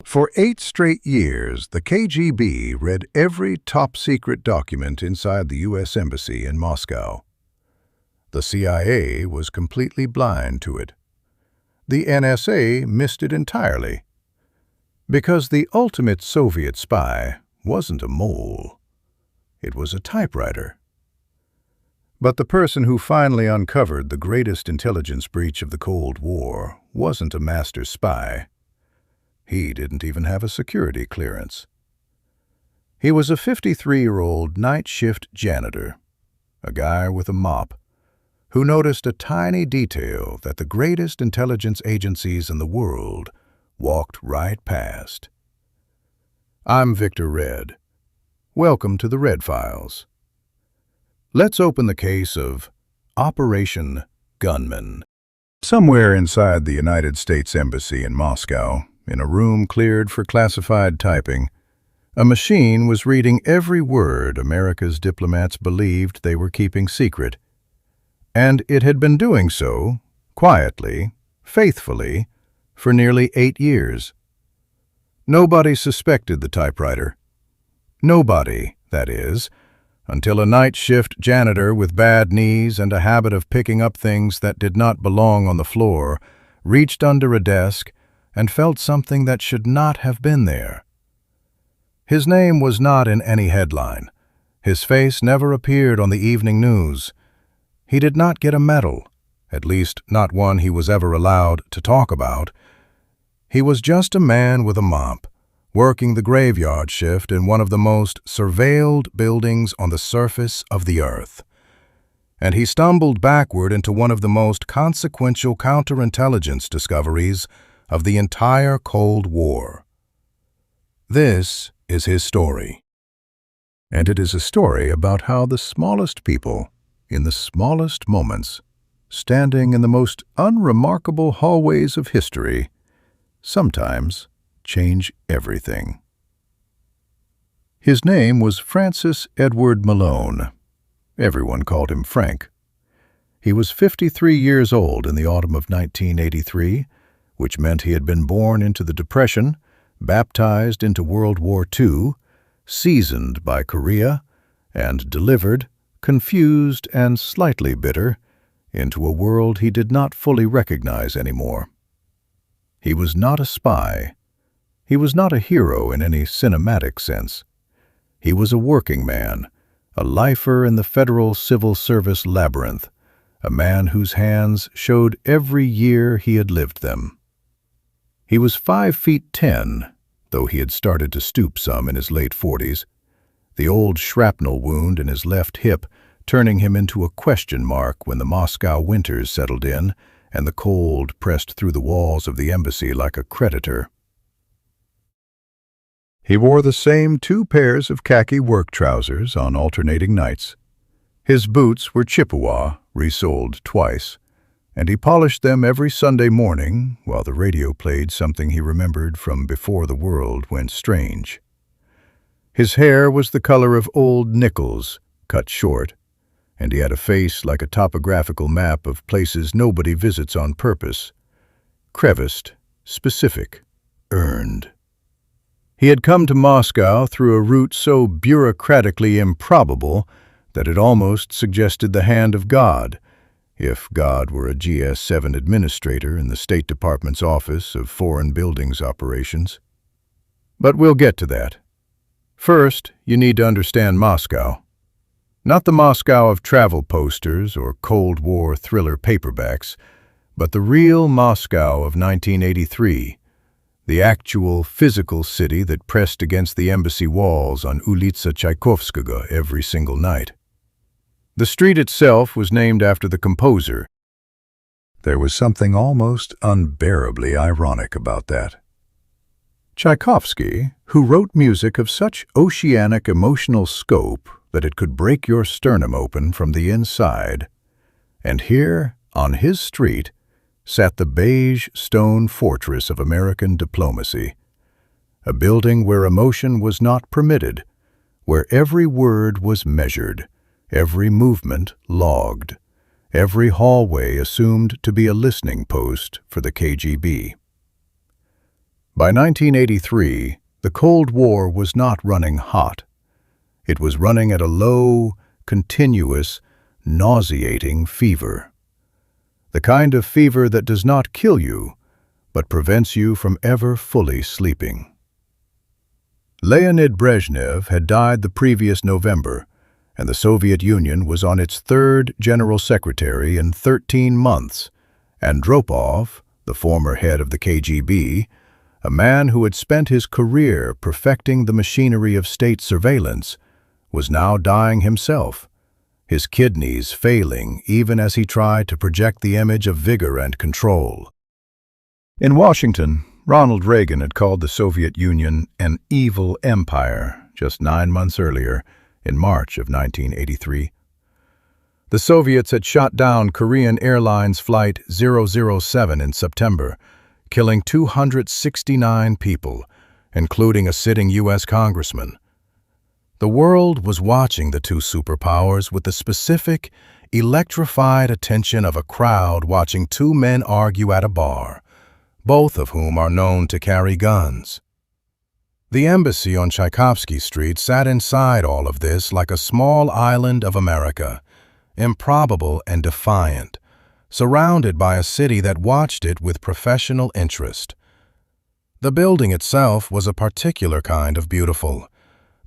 For 8 straight years, the KGB read every top-secret document inside the U.S. Embassy in Moscow. The CIA was completely blind to it. The NSA missed it entirely. Because the ultimate Soviet spy wasn't a mole. It was a typewriter. But the person who finally uncovered the greatest intelligence breach of the Cold War wasn't a master spy. He didn't even have a security clearance. He was a 53-year-old night shift janitor, a guy with a mop, who noticed a tiny detail that the greatest intelligence agencies in the world walked right past. I'm Victor Red. Welcome to the Red Files. Let's open the case of Operation Gunman. Somewhere inside the United States Embassy in Moscow, in a room cleared for classified typing, a machine was reading every word America's diplomats believed they were keeping secret. And it had been doing so, quietly, faithfully, for nearly 8 years. Nobody suspected the typewriter. Nobody, that is, until a night shift janitor with bad knees and a habit of picking up things that did not belong on the floor reached under a desk and felt something that should not have been there. His name was not in any headline. His face never appeared on the evening news. He did not get a medal, at least not one he was ever allowed to talk about. He was just a man with a mop, working the graveyard shift in one of the most surveilled buildings on the surface of the earth. And he stumbled backward into one of the most consequential counterintelligence discoveries of the entire Cold War. This is his story. And it is a story about how the smallest people, in the smallest moments, standing in the most unremarkable hallways of history, sometimes change everything. His name was Francis Edward Malone. Everyone called him Frank. He was 53 years old in the autumn of 1983, which meant he had been born into the Depression, baptized into World War II, seasoned by Korea, and delivered, confused and slightly bitter, into a world he did not fully recognize anymore. He was not a spy. He was not a hero in any cinematic sense. He was a working man, a lifer in the federal civil service labyrinth, a man whose hands showed every year he had lived them. He was 5'10", though he had started to stoop some in his late 40s, the old shrapnel wound in his left hip turning him into a question mark when the Moscow winters settled in and the cold pressed through the walls of the embassy like a creditor. He wore the same 2 pairs of khaki work trousers on alternating nights. His boots were Chippewa, resoled twice, and he polished them every Sunday morning while the radio played something he remembered from before the world went strange. His hair was the color of old nickels, cut short, and he had a face like a topographical map of places nobody visits on purpose, creviced, specific, earned. He had come to Moscow through a route so bureaucratically improbable that it almost suggested the hand of God, if God were a GS-7 administrator in the State Department's Office of Foreign Buildings Operations. But we'll get to that. First, you need to understand Moscow. Not the Moscow of travel posters or Cold War thriller paperbacks, but the real Moscow of 1983, the actual physical city that pressed against the embassy walls on Ulitsa Tchaikovskaya every single night. The street itself was named after the composer. There was something almost unbearably ironic about that. Tchaikovsky, who wrote music of such oceanic emotional scope that it could break your sternum open from the inside, and here, on his street, sat the beige stone fortress of American diplomacy, a building where emotion was not permitted, where every word was measured, every movement logged, every hallway assumed to be a listening post for the KGB. By 1983, the Cold War was not running hot. It was running at a low, continuous, nauseating fever. The kind of fever that does not kill you, but prevents you from ever fully sleeping. Leonid Brezhnev had died the previous November, and the Soviet Union was on its third general secretary in 13 months. Andropov, the former head of the KGB, a man who had spent his career perfecting the machinery of state surveillance, was now dying himself, his kidneys failing even as he tried to project the image of vigor and control. In Washington, Ronald Reagan had called the Soviet Union an evil empire just 9 months earlier, in March of 1983. The Soviets had shot down Korean Airlines Flight 007 in September, killing 269 people, including a sitting U.S. congressman. The world was watching the two superpowers with the specific, electrified attention of a crowd watching two men argue at a bar, both of whom are known to carry guns. The embassy on Tchaikovsky Street sat inside all of this like a small island of America, improbable and defiant, surrounded by a city that watched it with professional interest. The building itself was a particular kind of beautiful,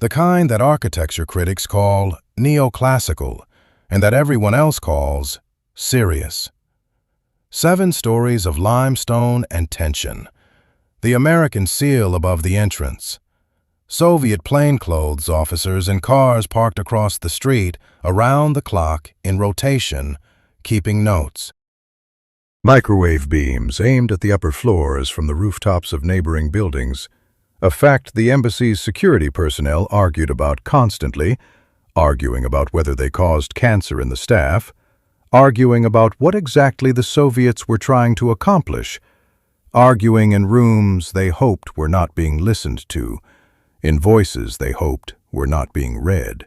the kind that architecture critics call neoclassical and that everyone else calls serious. 7 stories of limestone and tension, the American seal above the entrance, Soviet plainclothes officers in cars parked across the street around the clock in rotation, keeping notes. Microwave beams aimed at the upper floors from the rooftops of neighboring buildings, a fact the embassy's security personnel argued about constantly, arguing about whether they caused cancer in the staff, arguing about what exactly the Soviets were trying to accomplish, arguing in rooms they hoped were not being listened to, in voices they hoped were not being read.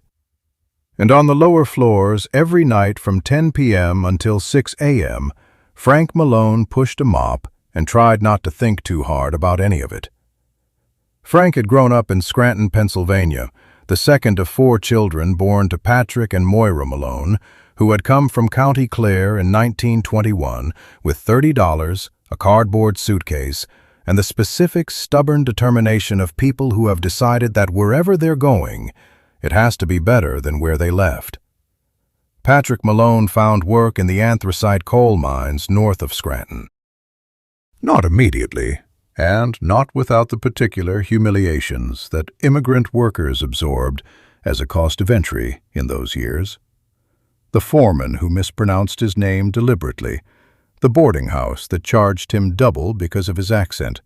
And on the lower floors, every night from 10 p.m. until 6 a.m., Frank Malone pushed a mop and tried not to think too hard about any of it. Frank had grown up in Scranton, Pennsylvania, the second of 4 children born to Patrick and Moira Malone, who had come from County Clare in 1921 with $30, a cardboard suitcase, and the specific stubborn determination of people who have decided that wherever they're going, it has to be better than where they left. Patrick Malone found work in the anthracite coal mines north of Scranton. Not immediately, and not without the particular humiliations that immigrant workers absorbed as a cost of entry in those years. The foreman who mispronounced his name deliberately, the boarding house that charged him double because of his accent,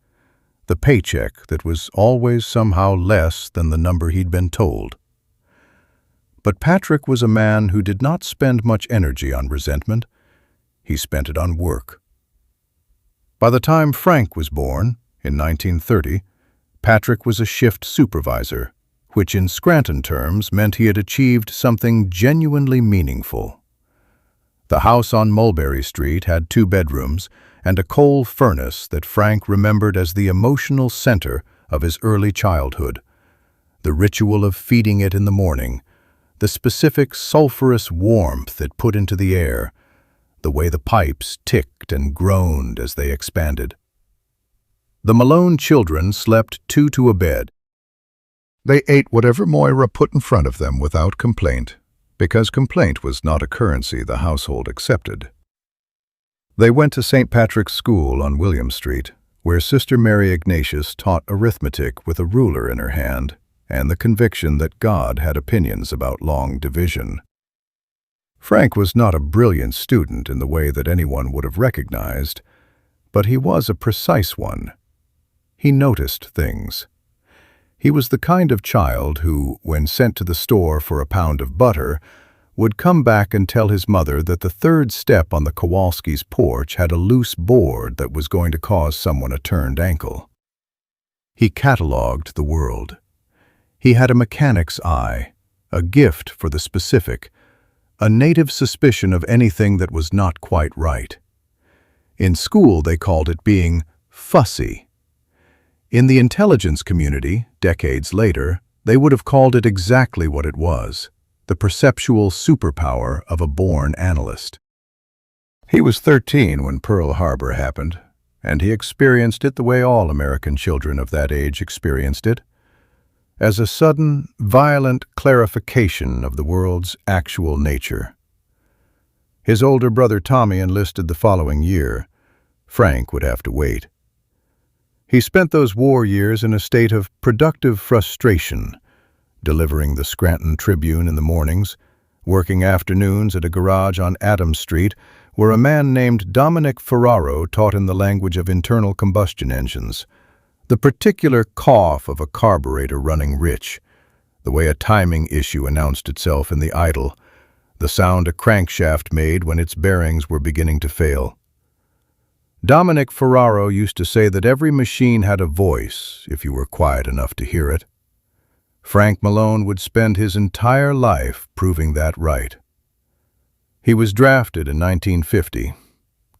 the paycheck that was always somehow less than the number he'd been told. But Patrick was a man who did not spend much energy on resentment. He spent it on work. By the time Frank was born, in 1930, Patrick was a shift supervisor, which in Scranton terms meant he had achieved something genuinely meaningful. The house on Mulberry Street had 2 bedrooms and a coal furnace that Frank remembered as the emotional center of his early childhood. The ritual of feeding it in the morning, the specific sulphurous warmth it put into the air, the way the pipes ticked and groaned as they expanded. The Malone children slept 2 to a bed. They ate whatever Moira put in front of them without complaint, because complaint was not a currency the household accepted. They went to St. Patrick's School on William Street, where Sister Mary Ignatius taught arithmetic with a ruler in her hand and the conviction that God had opinions about long division. Frank was not a brilliant student in the way that anyone would have recognized, but he was a precise one. He noticed things. He was the kind of child who, when sent to the store for a pound of butter, would come back and tell his mother that the 3rd step on the Kowalski's porch had a loose board that was going to cause someone a turned ankle. He catalogued the world. He had a mechanic's eye, a gift for the specific, a native suspicion of anything that was not quite right. In school they called it being fussy. In the intelligence community, decades later, they would have called it exactly what it was, the perceptual superpower of a born analyst. He was 13 when Pearl Harbor happened, and he experienced it the way all American children of that age experienced it, as a sudden, violent clarification of the world's actual nature. His older brother Tommy enlisted the following year. Frank would have to wait. He spent those war years in a state of productive frustration, delivering the Scranton Tribune in the mornings, working afternoons at a garage on Adams Street, where a man named Dominic Ferraro taught him the language of internal combustion engines, the particular cough of a carburetor running rich, the way a timing issue announced itself in the idle, the sound a crankshaft made when its bearings were beginning to fail. Dominic Ferraro used to say that every machine had a voice if you were quiet enough to hear it. Frank Malone would spend his entire life proving that right. He was drafted in 1950,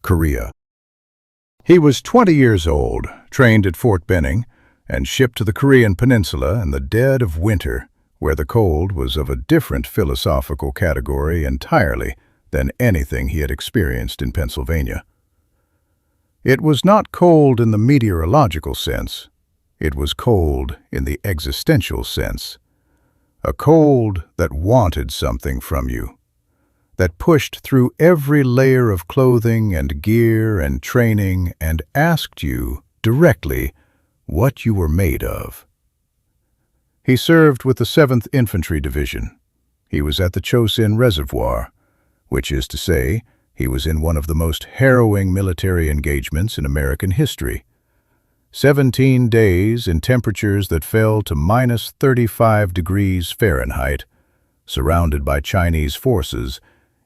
Korea. He was 20 years old, trained at Fort Benning, and shipped to the Korean Peninsula in the dead of winter, where the cold was of a different philosophical category entirely than anything he had experienced in Pennsylvania. It was not cold in the meteorological sense. It was cold in the existential sense. A cold that wanted something from you, that pushed through every layer of clothing and gear and training and asked you directly what you were made of. He served with the 7th Infantry Division. He was at the Chosin Reservoir, which is to say, he was in one of the most harrowing military engagements in American history. 17 days in temperatures that fell to minus 35 degrees Fahrenheit, surrounded by Chinese forces,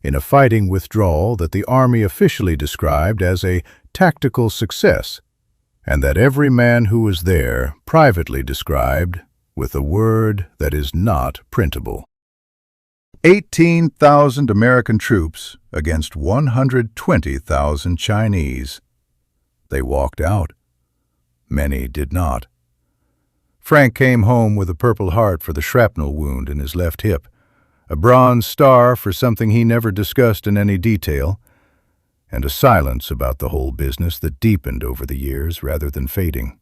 in a fighting withdrawal that the Army officially described as a tactical success, and that every man who was there privately described with a word that is not printable. 18,000 American troops against 120,000 Chinese. They walked out. Many did not. Frank came home with a Purple Heart for the shrapnel wound in his left hip, a Bronze Star for something he never discussed in any detail, and a silence about the whole business that deepened over the years rather than fading.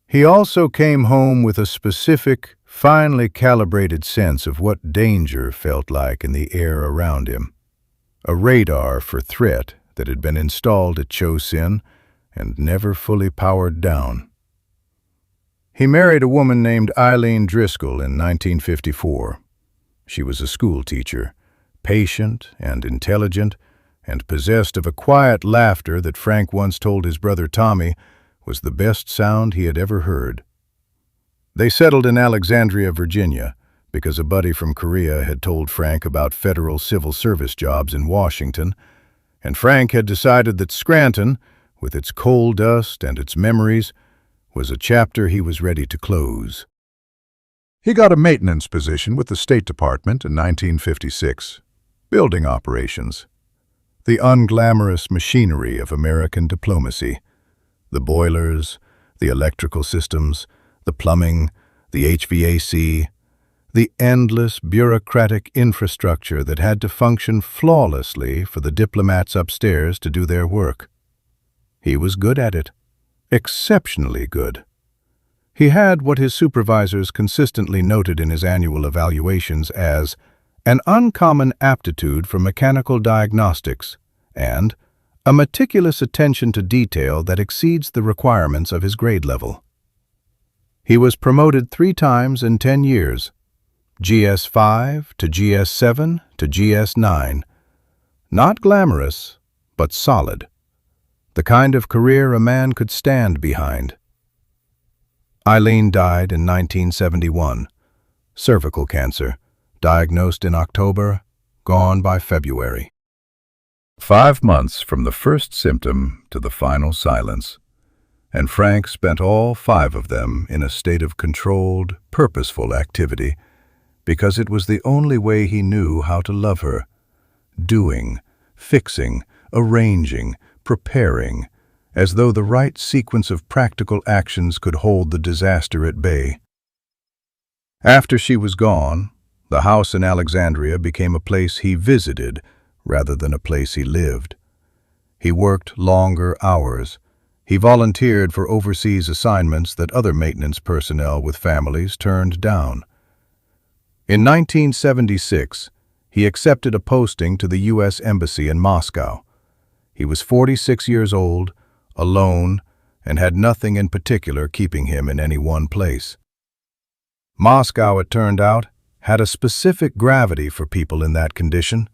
He also came home with a specific, finely calibrated sense of what danger felt like in the air around him, a radar for threat that had been installed at Chosin and never fully powered down. He married a woman named Eileen Driscoll in 1954. She was a school teacher, patient and intelligent, and possessed of a quiet laughter that Frank once told his brother Tommy was the best sound he had ever heard. They settled in Alexandria, Virginia, because a buddy from Korea had told Frank about federal civil service jobs in Washington, and Frank had decided that Scranton, with its coal dust and its memories, was a chapter he was ready to close. He got a maintenance position with the State Department in 1956, building operations, the unglamorous machinery of American diplomacy, the boilers, the electrical systems, the plumbing, the HVAC, the endless bureaucratic infrastructure that had to function flawlessly for the diplomats upstairs to do their work. He was good at it, exceptionally good. He had what his supervisors consistently noted in his annual evaluations as an uncommon aptitude for mechanical diagnostics and a meticulous attention to detail that exceeds the requirements of his grade level. He was promoted 3 times in 10 years, GS5 to GS7 to GS9. Not glamorous, but solid. The kind of career a man could stand behind. Eileen died in 1971. Cervical cancer, diagnosed in October, gone by February. 5 months from the first symptom to the final silence, and Frank spent all 5 of them in a state of controlled, purposeful activity because it was the only way he knew how to love her, doing, fixing, arranging, preparing, as though the right sequence of practical actions could hold the disaster at bay. After she was gone, the house in Alexandria became a place he visited rather than a place he lived. He worked longer hours. He volunteered for overseas assignments that other maintenance personnel with families turned down. In 1976, he accepted a posting to the U.S. Embassy in Moscow. He was 46 years old, alone, and had nothing in particular keeping him in any one place. Moscow, it turned out, had a specific gravity for people in that condition.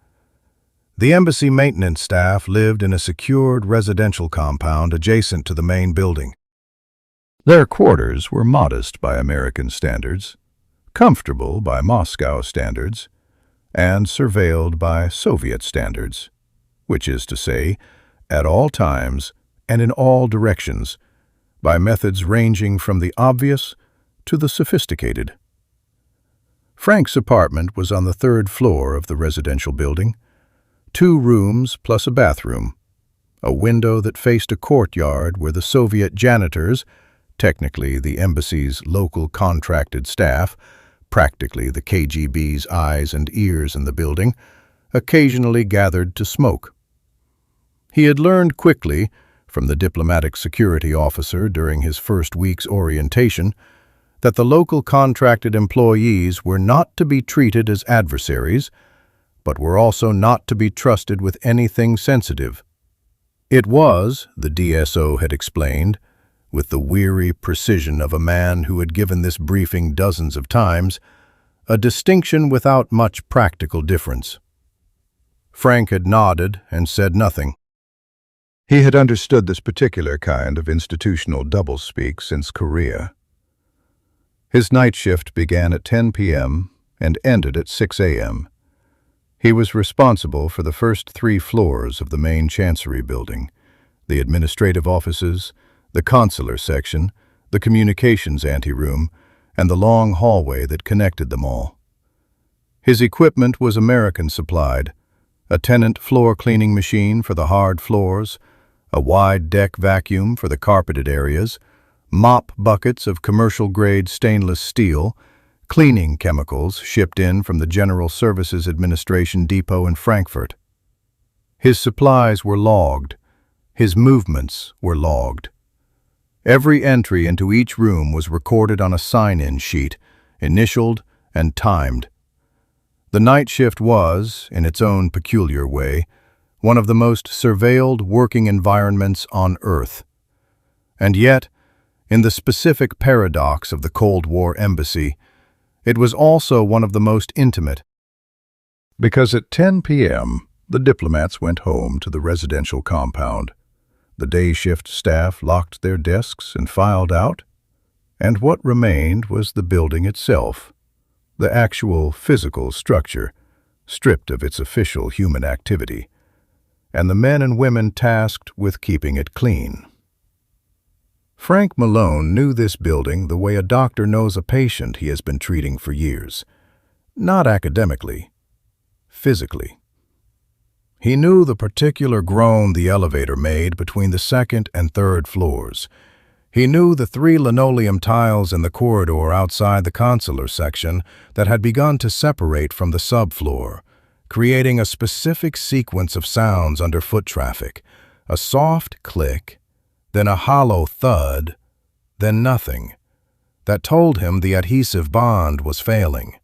The embassy maintenance staff lived in a secured residential compound adjacent to the main building. Their quarters were modest by American standards, comfortable by Moscow standards, and surveilled by Soviet standards, which is to say, at all times and in all directions, by methods ranging from the obvious to the sophisticated. Frank's apartment was on the third floor of the residential building, 2 rooms plus a bathroom, a window that faced a courtyard where the Soviet janitors, technically the embassy's local contracted staff, practically the KGB's eyes and ears in the building, occasionally gathered to smoke. He had learned quickly, from the diplomatic security officer during his first week's orientation, that the local contracted employees were not to be treated as adversaries, but were also not to be trusted with anything sensitive. It was, the DSO had explained, with the weary precision of a man who had given this briefing dozens of times, a distinction without much practical difference. Frank had nodded and said nothing. He had understood this particular kind of institutional doublespeak since Korea. His night shift began at 10 p.m. and ended at 6 a.m. He was responsible for the first 3 floors of the main chancery building, the administrative offices, the consular section, the communications anteroom, and the long hallway that connected them all. His equipment was American-supplied, a Tennant floor cleaning machine for the hard floors, a wide deck vacuum for the carpeted areas, mop buckets of commercial-grade stainless steel, cleaning chemicals shipped in from the General Services Administration depot in Frankfurt. His supplies were logged. His movements were logged. Every entry into each room was recorded on a sign-in sheet, initialed and timed. The night shift was, in its own peculiar way, one of the most surveilled working environments on Earth. And yet, in the specific paradox of the Cold War embassy, it was also one of the most intimate. Because at 10 p.m., the diplomats went home to the residential compound. The day shift staff locked their desks and filed out, and what remained was the building itself, the actual physical structure, stripped of its official human activity, and the men and women tasked with keeping it clean. Frank Malone knew this building the way a doctor knows a patient he has been treating for years. Not academically, physically. He knew the particular groan the elevator made between the 2nd and 3rd floors. He knew the 3 linoleum tiles in the corridor outside the consular section that had begun to separate from the subfloor, creating a specific sequence of sounds under foot traffic, a soft click, then a hollow thud, then nothing, that told him the adhesive bond was failing.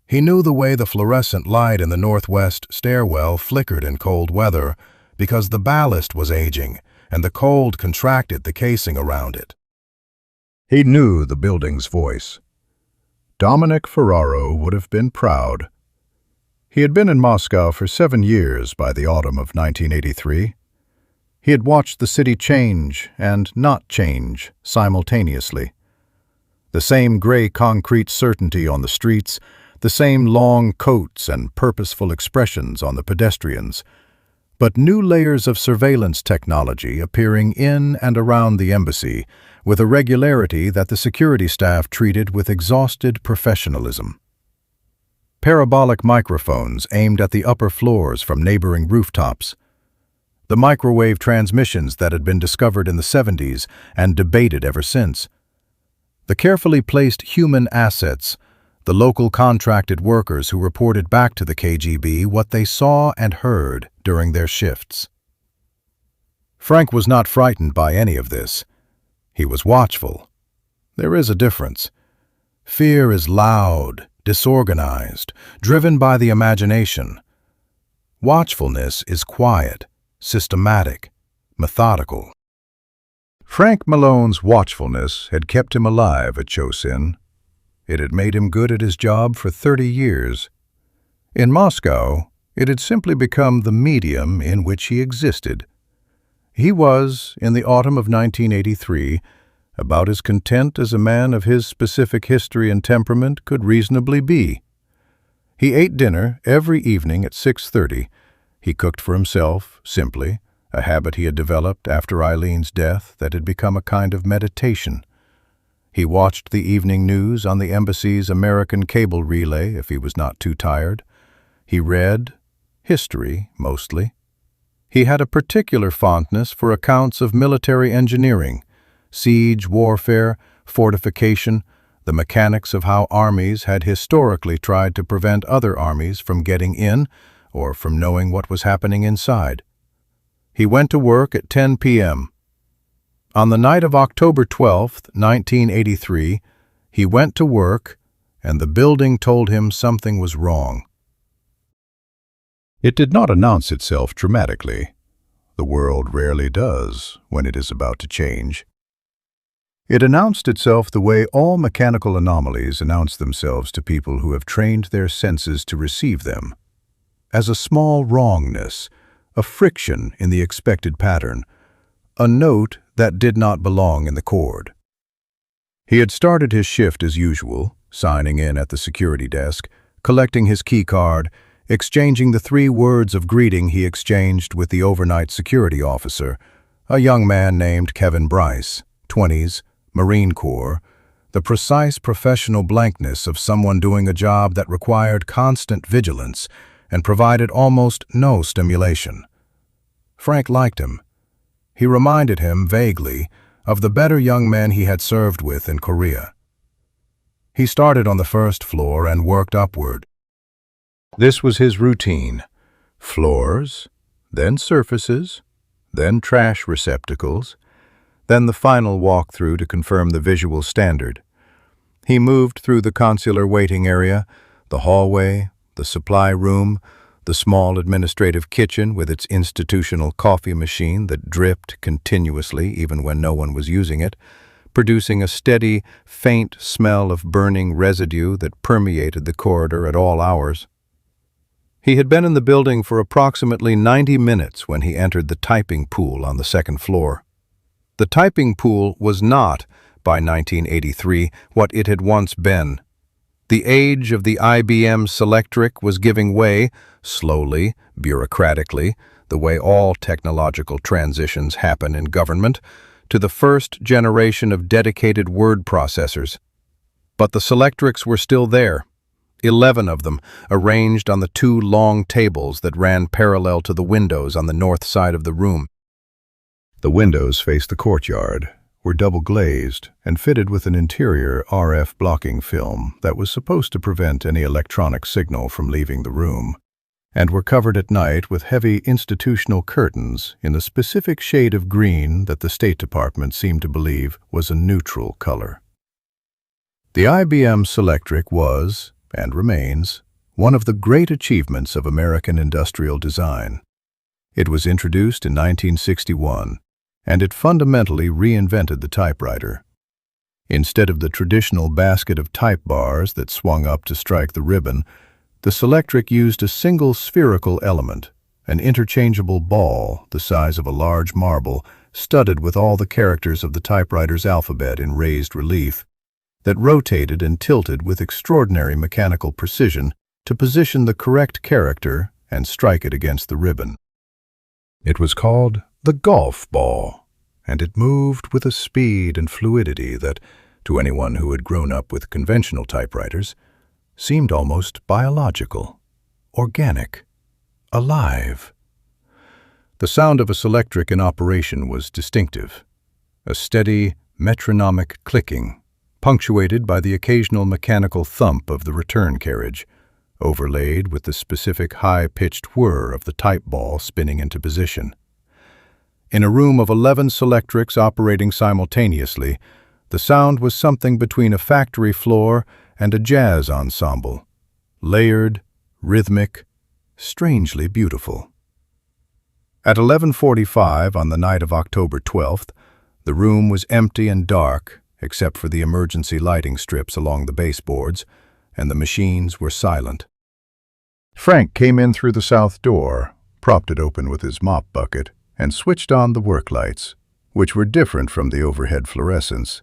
He knew the way the fluorescent light in the northwest stairwell flickered in cold weather because the ballast was aging and the cold contracted the casing around it. He knew the building's voice. Dominic Ferraro would have been proud. He had been in Moscow for 7 years by the autumn of 1983. He had watched the city change and not change simultaneously. The same gray concrete certainty on the streets, the same long coats and purposeful expressions on the pedestrians, but new layers of surveillance technology appearing in and around the embassy with a regularity that the security staff treated with exhausted professionalism. Parabolic microphones aimed at the upper floors from neighboring rooftops. The microwave transmissions that had been discovered in the 70s and debated ever since. The carefully placed human assets, the local contracted workers who reported back to the KGB what they saw and heard during their shifts. Frank was not frightened by any of this. He was watchful. There is a difference. Fear is loud, disorganized, driven by the imagination. Watchfulness is quiet, systematic, methodical. Frank Malone's watchfulness had kept him alive at Chosin. It had made him good at his job for 30 years. In Moscow, it had simply become the medium in which he existed. He was, in the autumn of 1983, about as content as a man of his specific history and temperament could reasonably be. He ate dinner every evening at 6:30. He cooked for himself, simply, a habit he had developed after Eileen's death that had become a kind of meditation. He watched the evening news on the embassy's American cable relay if he was not too tired. He read history, mostly. He had a particular fondness for accounts of military engineering, siege warfare, fortification, the mechanics of how armies had historically tried to prevent other armies from getting in or from knowing what was happening inside. He went to work at 10 p.m. On the night of October 12, 1983, he went to work, and the building told him something was wrong. It did not announce itself dramatically. The world rarely does when it is about to change. It announced itself the way all mechanical anomalies announce themselves to people who have trained their senses to receive them. As a small wrongness, a friction in the expected pattern, a note that did not belong in the chord. He had started his shift as usual, signing in at the security desk, collecting his key card, exchanging the 3 words of greeting he exchanged with the overnight security officer, a young man named Kevin Bryce, 20s, Marine Corps, the precise professional blankness of someone doing a job that required constant vigilance and provided almost no stimulation. Frank liked him. He reminded him, vaguely, of the better young men he had served with in Korea. He started on the first floor and worked upward. This was his routine: floors, then surfaces, then trash receptacles, then the final walkthrough to confirm the visual standard. He moved through the consular waiting area, the hallway, the supply room, the small administrative kitchen with its institutional coffee machine that dripped continuously even when no one was using it, producing a steady, faint smell of burning residue that permeated the corridor at all hours. He had been in the building for approximately 90 minutes when he entered the typing pool on the second floor. The typing pool was not, by 1983, what it had once been. The age of the IBM Selectric was giving way, slowly, bureaucratically, the way all technological transitions happen in government, to the first generation of dedicated word processors. But the Selectrics were still there, 11 of them, arranged on the 2 long tables that ran parallel to the windows on the north side of the room. The windows faced the courtyard, were double-glazed, and fitted with an interior RF blocking film that was supposed to prevent any electronic signal from leaving the room, and were covered at night with heavy institutional curtains in a specific shade of green that the State Department seemed to believe was a neutral color. The IBM Selectric was, and remains, one of the great achievements of American industrial design. It was introduced in 1961, and it fundamentally reinvented the typewriter. Instead of the traditional basket of type bars that swung up to strike the ribbon, the Selectric used a single spherical element, an interchangeable ball the size of a large marble, studded with all the characters of the typewriter's alphabet in raised relief, that rotated and tilted with extraordinary mechanical precision to position the correct character and strike it against the ribbon. It was called the golf ball, and it moved with a speed and fluidity that, to anyone who had grown up with conventional typewriters, seemed almost biological, organic, alive. The sound of a Selectric in operation was distinctive, a steady, metronomic clicking, punctuated by the occasional mechanical thump of the return carriage, overlaid with the specific high-pitched whir of the type ball spinning into position. In a room of 11 Selectrics operating simultaneously, the sound was something between a factory floor and a jazz ensemble, layered, rhythmic, strangely beautiful. At 11:45 on the night of October 12th, the room was empty and dark except for the emergency lighting strips along the baseboards, and the machines were silent. Frank came in through the south door, propped it open with his mop bucket, and switched on the work lights, which were different from the overhead fluorescence,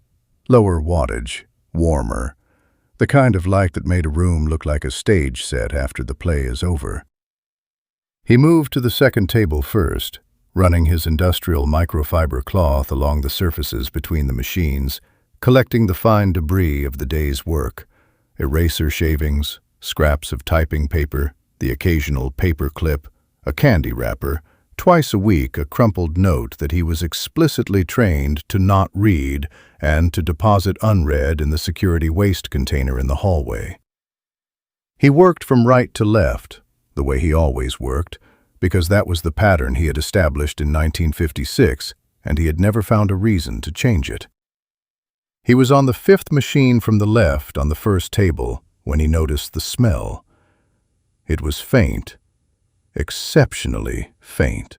lower wattage, warmer, the kind of light that made a room look like a stage set after the play is over. He moved to the second table first, running his industrial microfiber cloth along the surfaces between the machines, collecting the fine debris of the day's work, eraser shavings, scraps of typing paper, the occasional paper clip, a candy wrapper, twice a week a crumpled note that he was explicitly trained to not read and to deposit unread in the security waste container in the hallway. He worked from right to left, the way he always worked, because that was the pattern he had established in 1956, and he had never found a reason to change it. He was on the fifth machine from the left on the first table when he noticed the smell. It was faint, exceptionally faint.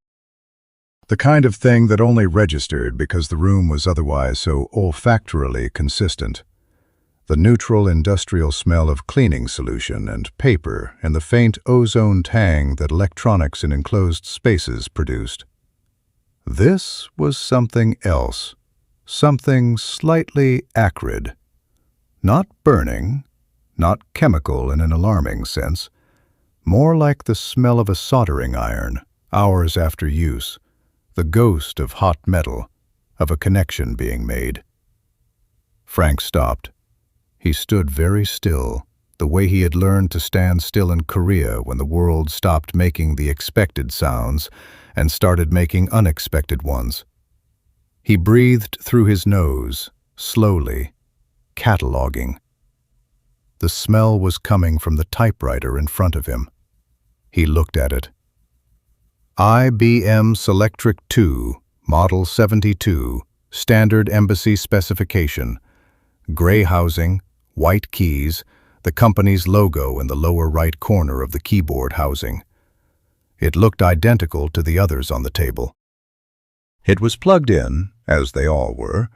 The kind of thing that only registered because the room was otherwise so olfactorily consistent. The neutral industrial smell of cleaning solution and paper and the faint ozone tang that electronics in enclosed spaces produced. This was something else, something slightly acrid. Not burning, not chemical in an alarming sense, more like the smell of a soldering iron, hours after use, the ghost of hot metal, of a connection being made. Frank stopped. He stood very still, the way he had learned to stand still in Korea when the world stopped making the expected sounds and started making unexpected ones. He breathed through his nose, slowly, cataloging. The smell was coming from the typewriter in front of him. He looked at it. IBM Selectric 2, Model 72, Standard Embassy Specification, gray housing, white keys, the company's logo in the lower right corner of the keyboard housing. It looked identical to the others on the table. It was plugged in, as they all were.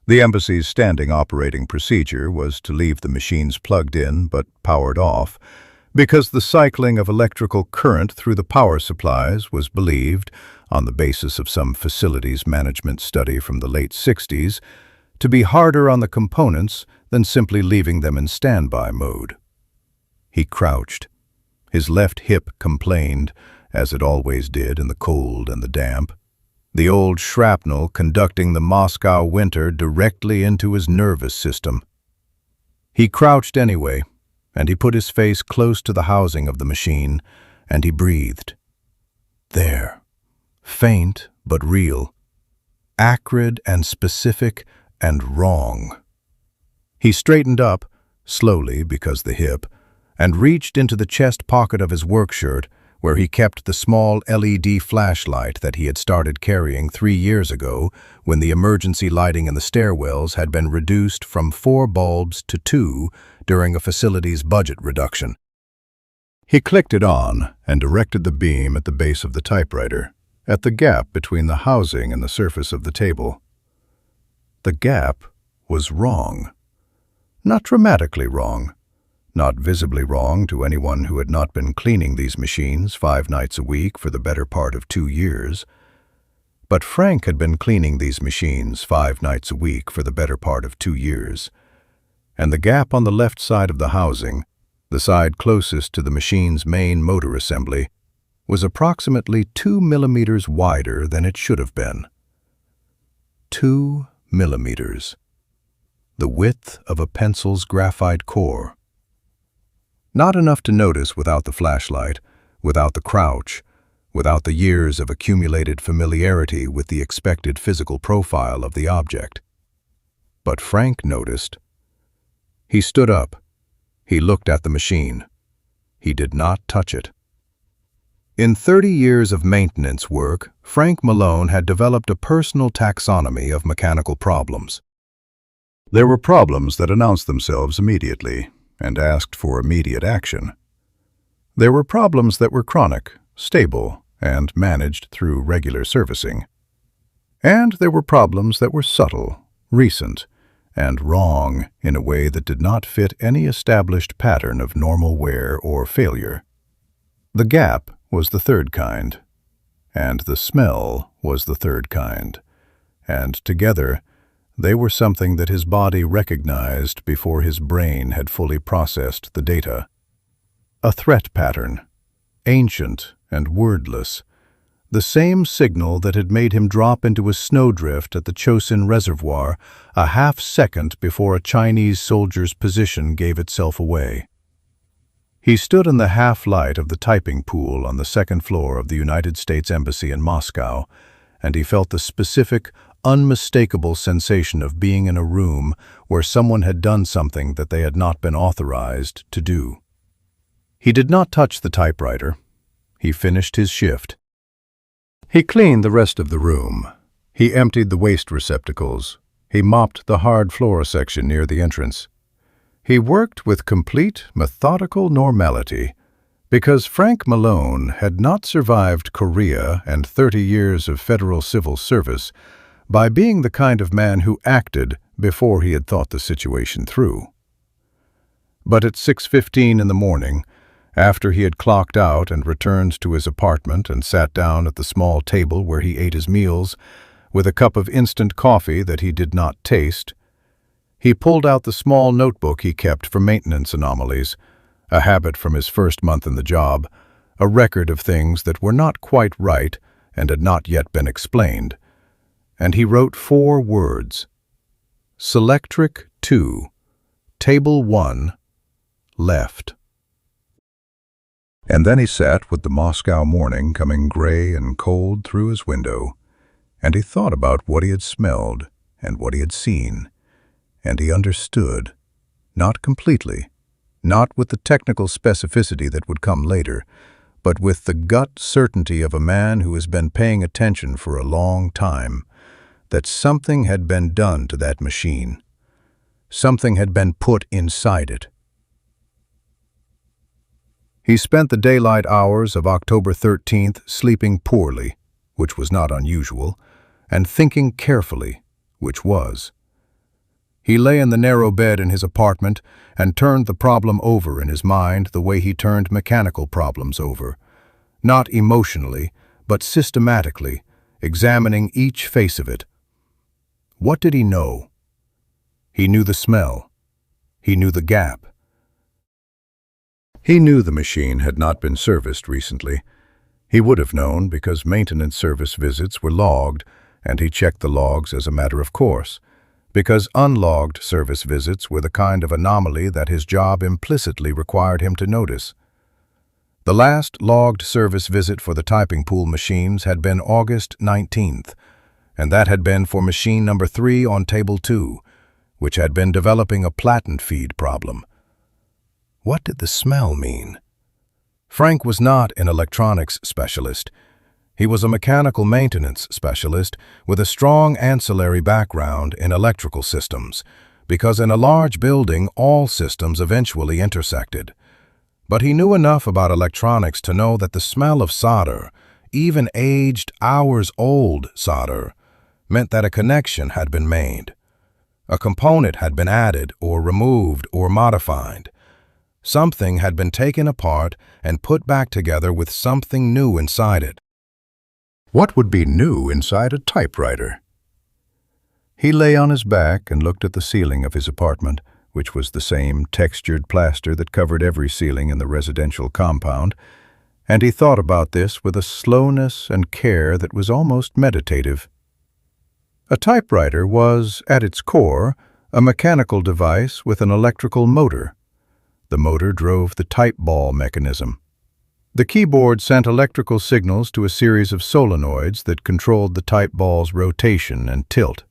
The embassy's standing operating procedure was to leave the machines plugged in but powered off, because the cycling of electrical current through the power supplies was believed, on the basis of some facilities management study from the late 60s, to be harder on the components than simply leaving them in standby mode. He crouched. His left hip complained, as it always did in the cold and the damp, the old shrapnel conducting the Moscow winter directly into his nervous system. He crouched anyway, and he put his face close to the housing of the machine, and he breathed. There, faint but real, acrid and specific and wrong. He straightened up, slowly because the hip, and reached into the chest pocket of his work shirt where he kept the small LED flashlight that he had started carrying 3 years ago when the emergency lighting in the stairwells had been reduced from 4 bulbs to 2 during a facility's budget reduction. He clicked it on and directed the beam at the base of the typewriter, at the gap between the housing and the surface of the table. The gap was wrong. Not dramatically wrong. Not visibly wrong to anyone who had not been cleaning these machines 5 nights a week for the better part of 2 years. But Frank had been cleaning these machines 5 nights a week for the better part of 2 years, and the gap on the left side of the housing, the side closest to the machine's main motor assembly, was approximately 2 millimeters wider than it should have been. 2 millimeters. The width of a pencil's graphite core. Not enough to notice without the flashlight, without the crouch, without the years of accumulated familiarity with the expected physical profile of the object. But Frank noticed. He stood up. He looked at the machine. He did not touch it. In 30 years of maintenance work, Frank Malone had developed a personal taxonomy of mechanical problems. There were problems that announced themselves immediately and asked for immediate action. There were problems that were chronic, stable, and managed through regular servicing. And there were problems that were subtle, recent, and wrong in a way that did not fit any established pattern of normal wear or failure. The gap was the third kind, and the smell was the third kind, and together they were something that his body recognized before his brain had fully processed the data. A threat pattern, ancient and wordless, the same signal that had made him drop into a snowdrift at the Chosin Reservoir a half-second before a Chinese soldier's position gave itself away. He stood in the half-light of the typing pool on the second floor of the United States Embassy in Moscow, and he felt the specific, unmistakable sensation of being in a room where someone had done something that they had not been authorized to do. He did not touch the typewriter. He finished his shift. He cleaned the rest of the room. He emptied the waste receptacles. He mopped the hard floor section near the entrance. He worked with complete, methodical normality because Frank Malone had not survived Korea and 30 years of federal civil service by being the kind of man who acted before he had thought the situation through. But at 6:15 in the morning, after he had clocked out and returned to his apartment and sat down at the small table where he ate his meals, with a cup of instant coffee that he did not taste, he pulled out the small notebook he kept for maintenance anomalies, a habit from his first month in the job, a record of things that were not quite right and had not yet been explained. And he wrote 4 words: Selectric 2, Table 1, left. And then he sat with the Moscow morning coming gray and cold through his window, and he thought about what he had smelled and what he had seen, and he understood, not completely, not with the technical specificity that would come later, but with the gut certainty of a man who has been paying attention for a long time, that something had been done to that machine. Something had been put inside it. He spent the daylight hours of October 13th sleeping poorly, which was not unusual, and thinking carefully, which was. He lay in the narrow bed in his apartment and turned the problem over in his mind the way he turned mechanical problems over, not emotionally, but systematically, examining each face of it. What did he know? He knew the smell. He knew the gap. He knew the machine had not been serviced recently. He would have known because maintenance service visits were logged, and he checked the logs as a matter of course, because unlogged service visits were the kind of anomaly that his job implicitly required him to notice. The last logged service visit for the typing pool machines had been August 19th, and that had been for machine number 3 on table 2, which had been developing a platen feed problem. What did the smell mean? Frank was not an electronics specialist. He was a mechanical maintenance specialist with a strong ancillary background in electrical systems, because in a large building all systems eventually intersected. But he knew enough about electronics to know that the smell of solder, even aged, hours-old solder, meant that a connection had been made. A component had been added or removed or modified. Something had been taken apart and put back together with something new inside it. What would be new inside a typewriter? He lay on his back and looked at the ceiling of his apartment, which was the same textured plaster that covered every ceiling in the residential compound, and he thought about this with a slowness and care that was almost meditative. A typewriter was, at its core, a mechanical device with an electrical motor. The motor drove the type ball mechanism. The keyboard sent electrical signals to a series of solenoids that controlled the type ball's rotation and tilt.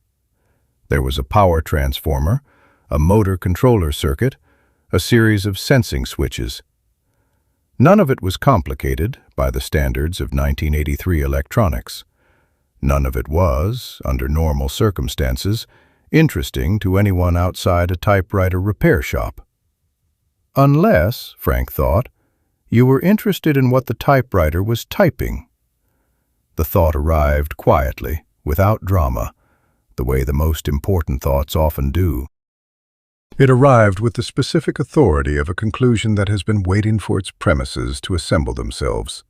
There was a power transformer, a motor controller circuit, a series of sensing switches. None of it was complicated by the standards of 1983 electronics. None of it was, under normal circumstances, interesting to anyone outside a typewriter repair shop. Unless, Frank thought, you were interested in what the typewriter was typing. The thought arrived quietly, without drama, the way the most important thoughts often do. It arrived with the specific authority of a conclusion that has been waiting for its premises to assemble themselves.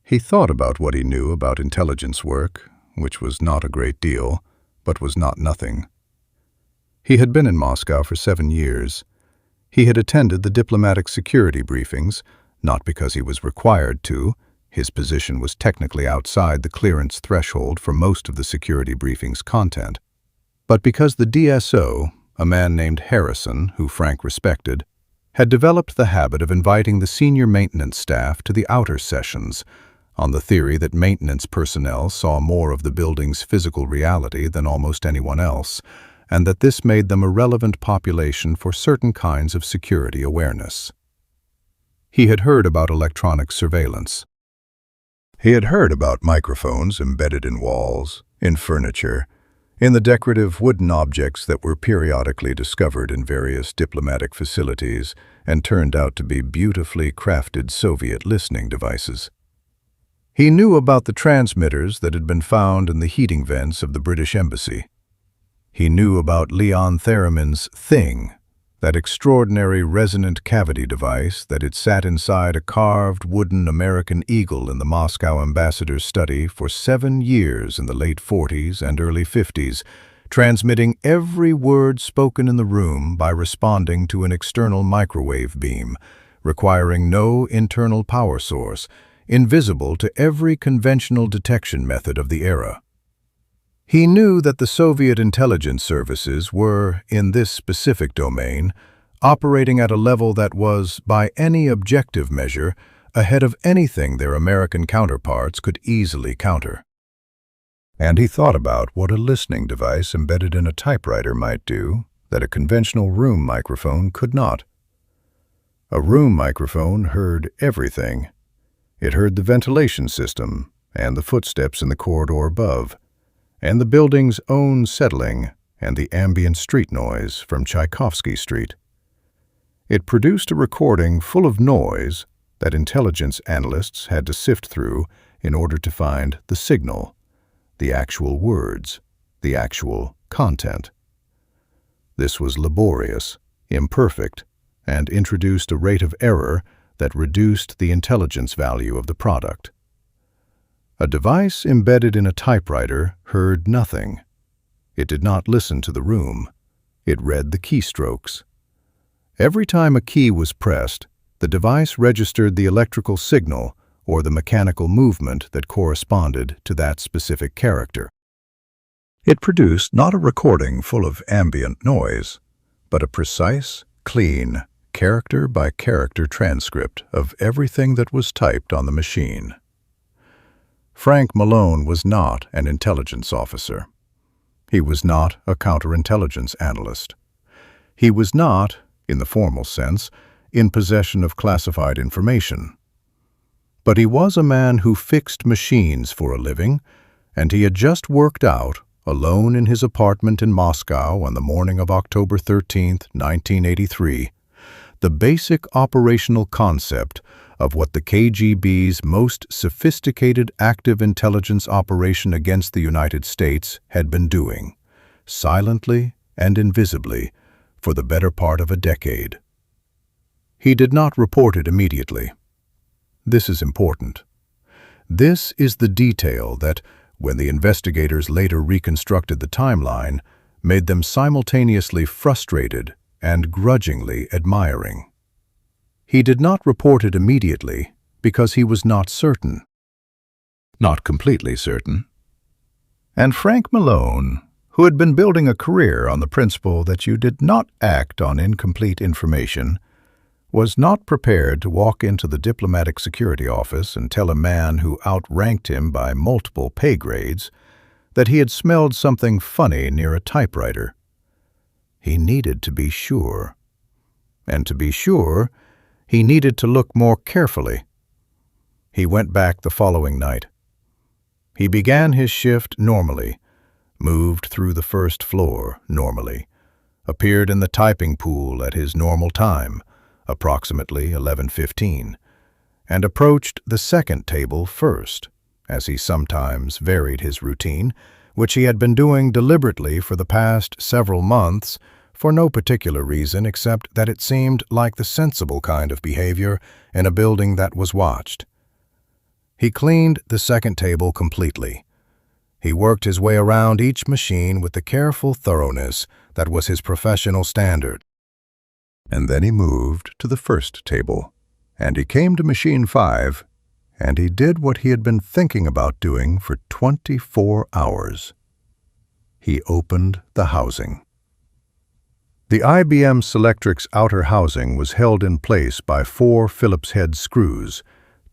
He thought about what he knew about intelligence work, which was not a great deal, but was not nothing. He had been in Moscow for 7 years. He had attended the diplomatic security briefings, not because he was required to. His position was technically outside the clearance threshold for most of the security briefing's content, but because the DSO, a man named Harrison, who Frank respected, had developed the habit of inviting the senior maintenance staff to the outer sessions, on the theory that maintenance personnel saw more of the building's physical reality than almost anyone else, and that this made them a relevant population for certain kinds of security awareness. He had heard about electronic surveillance. He had heard about microphones embedded in walls, in furniture, in the decorative wooden objects that were periodically discovered in various diplomatic facilities and turned out to be beautifully crafted Soviet listening devices. He knew about the transmitters that had been found in the heating vents of the British Embassy. He knew about Leon Theramin's Thing, that extraordinary resonant cavity device that had sat inside a carved wooden American eagle in the Moscow ambassador's study for 7 years in the late 40s and early 50s, transmitting every word spoken in the room by responding to an external microwave beam, requiring no internal power source, invisible to every conventional detection method of the era. He knew that the Soviet intelligence services were, in this specific domain, operating at a level that was, by any objective measure, ahead of anything their American counterparts could easily counter. And he thought about what a listening device embedded in a typewriter might do that a conventional room microphone could not. A room microphone heard everything. It heard the ventilation system and the footsteps in the corridor above, and the building's own settling and the ambient street noise from Tchaikovsky Street. It produced a recording full of noise that intelligence analysts had to sift through in order to find the signal, the actual words, the actual content. This was laborious, imperfect, and introduced a rate of error that reduced the intelligence value of the product. A device embedded in a typewriter heard nothing. It did not listen to the room. It read the keystrokes. Every time a key was pressed, the device registered the electrical signal or the mechanical movement that corresponded to that specific character. It produced not a recording full of ambient noise, but a precise, clean, character-by-character transcript of everything that was typed on the machine. Frank Malone was not an intelligence officer. He was not a counterintelligence analyst. He was not, in the formal sense, in possession of classified information. But he was a man who fixed machines for a living, and he had just worked out, alone in his apartment in Moscow on the morning of October 13, 1983, the basic operational concept of what the KGB's most sophisticated active intelligence operation against the United States had been doing, silently and invisibly, for the better part of a decade. He did not report it immediately. This is important. This is the detail that, when the investigators later reconstructed the timeline, made them simultaneously frustrated and grudgingly admiring. He did not report it immediately because he was not certain. Not completely certain. And Frank Malone, who had been building a career on the principle that you did not act on incomplete information, was not prepared to walk into the diplomatic security office and tell a man who outranked him by multiple pay grades that he had smelled something funny near a typewriter. He needed to be sure. And to be sure, he needed to look more carefully. He went back the following night. He began his shift normally, moved through the first floor normally, appeared in the typing pool at his normal time, approximately 11:15, and approached the second table first, as he sometimes varied his routine, which he had been doing deliberately for the past several months for no particular reason except that it seemed like the sensible kind of behavior in a building that was watched. He cleaned the second table completely. He worked his way around each machine with the careful thoroughness that was his professional standard. And then he moved to the first table, and he came to machine 5, and he did what he had been thinking about doing for 24 hours. He opened the housing. The IBM Selectric's outer housing was held in place by 4 Phillips head screws,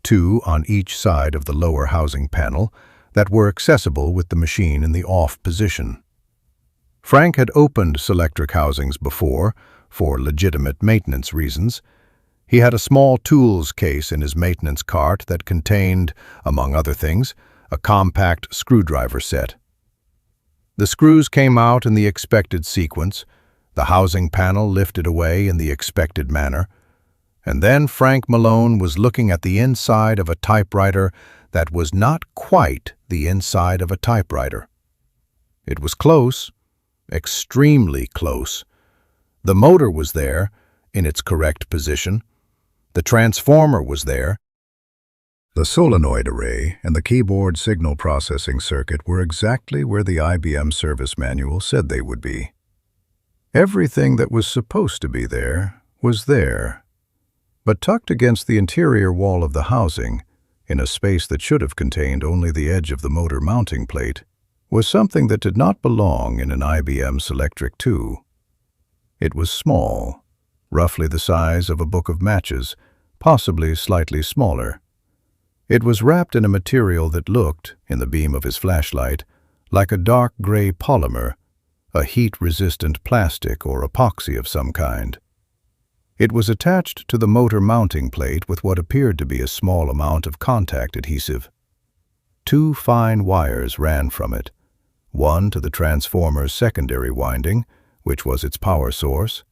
2 on each side of the lower housing panel, that were accessible with the machine in the off position. Frank had opened Selectric housings before, for legitimate maintenance reasons. He had a small tools case in his maintenance cart that contained, among other things, a compact screwdriver set. The screws came out in the expected sequence, the housing panel lifted away in the expected manner, and then Frank Malone was looking at the inside of a typewriter that was not quite the inside of a typewriter. It was close, extremely close. The motor was there, in its correct position. The transformer was there. The solenoid array and the keyboard signal processing circuit were exactly where the IBM service manual said they would be. Everything that was supposed to be there was there. But tucked against the interior wall of the housing, in a space that should have contained only the edge of the motor mounting plate, was something that did not belong in an IBM Selectric II. It was small, roughly the size of a book of matches, possibly slightly smaller. It was wrapped in a material that looked, in the beam of his flashlight, like a dark gray polymer, a heat-resistant plastic or epoxy of some kind. It was attached to the motor mounting plate with what appeared to be a small amount of contact adhesive. 2 fine wires ran from it, one to the transformer's secondary winding, which was its power source,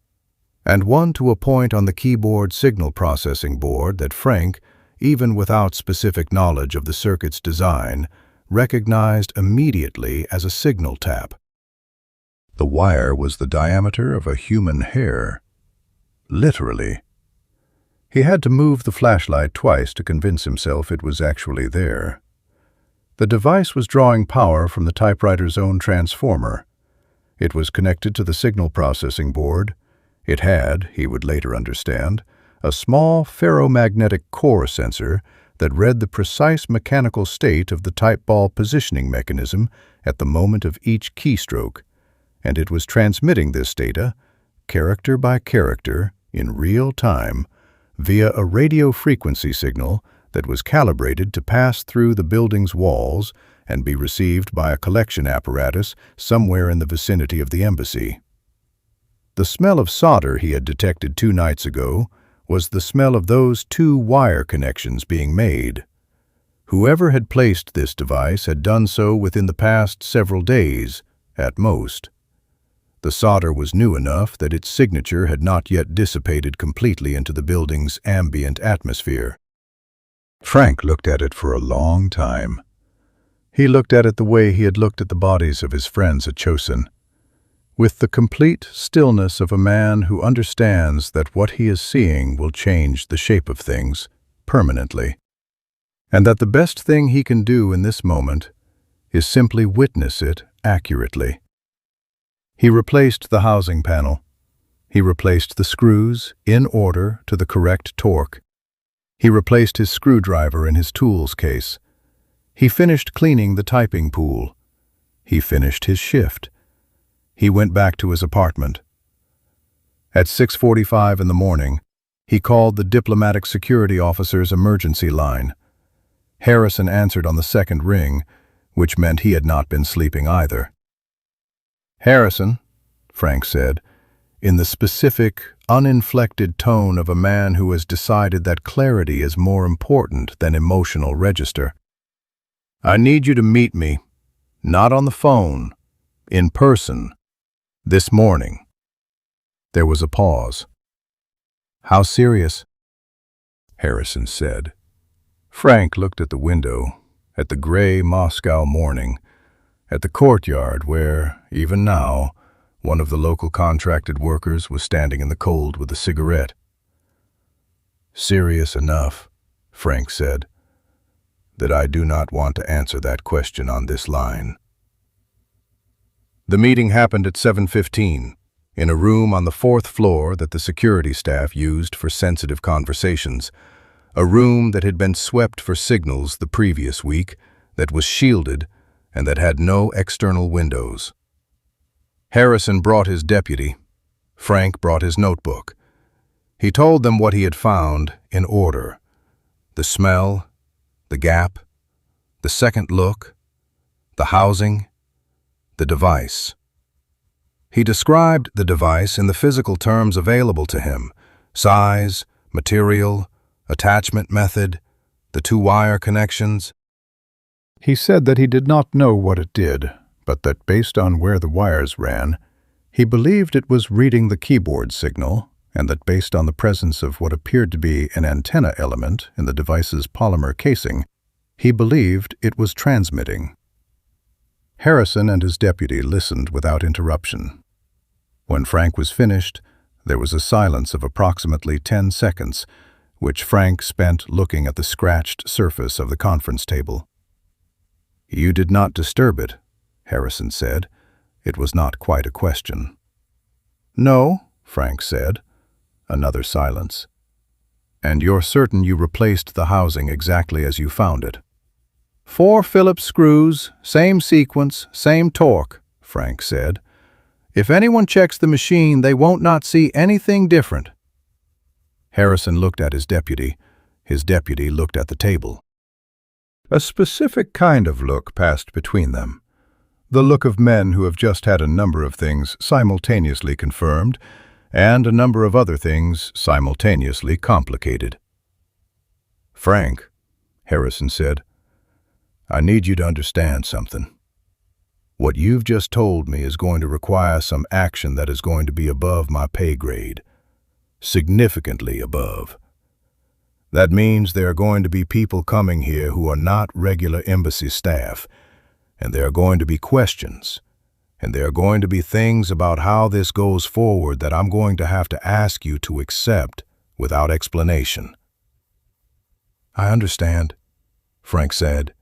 and one to a point on the keyboard signal processing board that Frank, even without specific knowledge of the circuit's design, recognized immediately as a signal tap. The wire was the diameter of a human hair. Literally. He had to move the flashlight twice to convince himself it was actually there. The device was drawing power from the typewriter's own transformer. It was connected to the signal processing board. It had, he would later understand, a small ferromagnetic core sensor that read the precise mechanical state of the type ball positioning mechanism at the moment of each keystroke, and it was transmitting this data, character by character, in real time, via a radio frequency signal that was calibrated to pass through the building's walls and be received by a collection apparatus somewhere in the vicinity of the embassy. The smell of solder he had detected 2 nights ago was the smell of those 2 wire connections being made. Whoever had placed this device had done so within the past several days, at most. The solder was new enough that its signature had not yet dissipated completely into the building's ambient atmosphere. Frank looked at it for a long time. He looked at it the way he had looked at the bodies of his friends at Chosin, with the complete stillness of a man who understands that what he is seeing will change the shape of things permanently, and that the best thing he can do in this moment is simply witness it accurately. He replaced the housing panel. He replaced the screws in order to the correct torque. He replaced his screwdriver in his tools case. He finished cleaning the typing pool. He finished his shift. He went back to his apartment. At 6:45 in the morning, He called the diplomatic security officer's emergency line. Harrison answered on the second ring, which meant he had not been sleeping either. "Harrison," Frank said, in the specific, uninflected tone of a man who has decided that clarity is more important than emotional register. "I need you to meet me, not on the phone, in person, this morning." There was a pause. "How serious?" Harrison said. Frank looked at the window, at the gray Moscow morning, at the courtyard where, even now, one of the local contracted workers was standing in the cold with a cigarette. "Serious enough," Frank said, "that I do not want to answer that question on this line." The meeting happened at 7:15, in a room on the 4th floor that the security staff used for sensitive conversations, a room that had been swept for signals the previous week, that was shielded, and that had no external windows. Harrison brought his deputy. Frank brought his notebook. He told them what he had found in order: the smell, the gap, the second look, the housing, the device. He described the device in the physical terms available to him: size, material, attachment method, the 2-wire connections. He said that he did not know what it did, but that based on where the wires ran, he believed it was reading the keyboard signal, and that based on the presence of what appeared to be an antenna element in the device's polymer casing, he believed it was transmitting. Harrison and his deputy listened without interruption. When Frank was finished, there was a silence of approximately 10 seconds, which Frank spent looking at the scratched surface of the conference table. "You did not disturb it," Harrison said. It was not quite a question. "No," Frank said. Another silence. "And you're certain you replaced the housing exactly as you found it?" "4 Phillips screws, same sequence, same torque," Frank said. "If anyone checks the machine, they won't not see anything different." Harrison looked at his deputy. His deputy looked at the table. A specific kind of look passed between them. The look of men who have just had a number of things simultaneously confirmed and a number of other things simultaneously complicated. "Frank," Harrison said, "I need you to understand something. What you've just told me is going to require some action that is going to be above my pay grade, significantly above. That means there are going to be people coming here who are not regular embassy staff, and there are going to be questions, and there are going to be things about how this goes forward that I'm going to have to ask you to accept without explanation." "I understand," Frank said.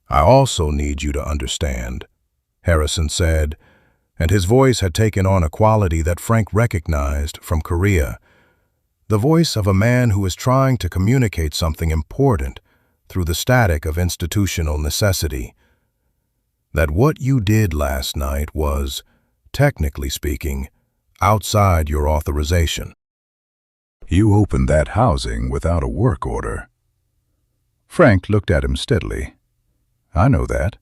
"I also need you to understand," Harrison said, and his voice had taken on a quality that Frank recognized from Korea, the voice of a man who is trying to communicate something important through the static of institutional necessity. "That what you did last night was, technically speaking, outside your authorization. You opened that housing without a work order." Frank looked at him steadily. "I know that.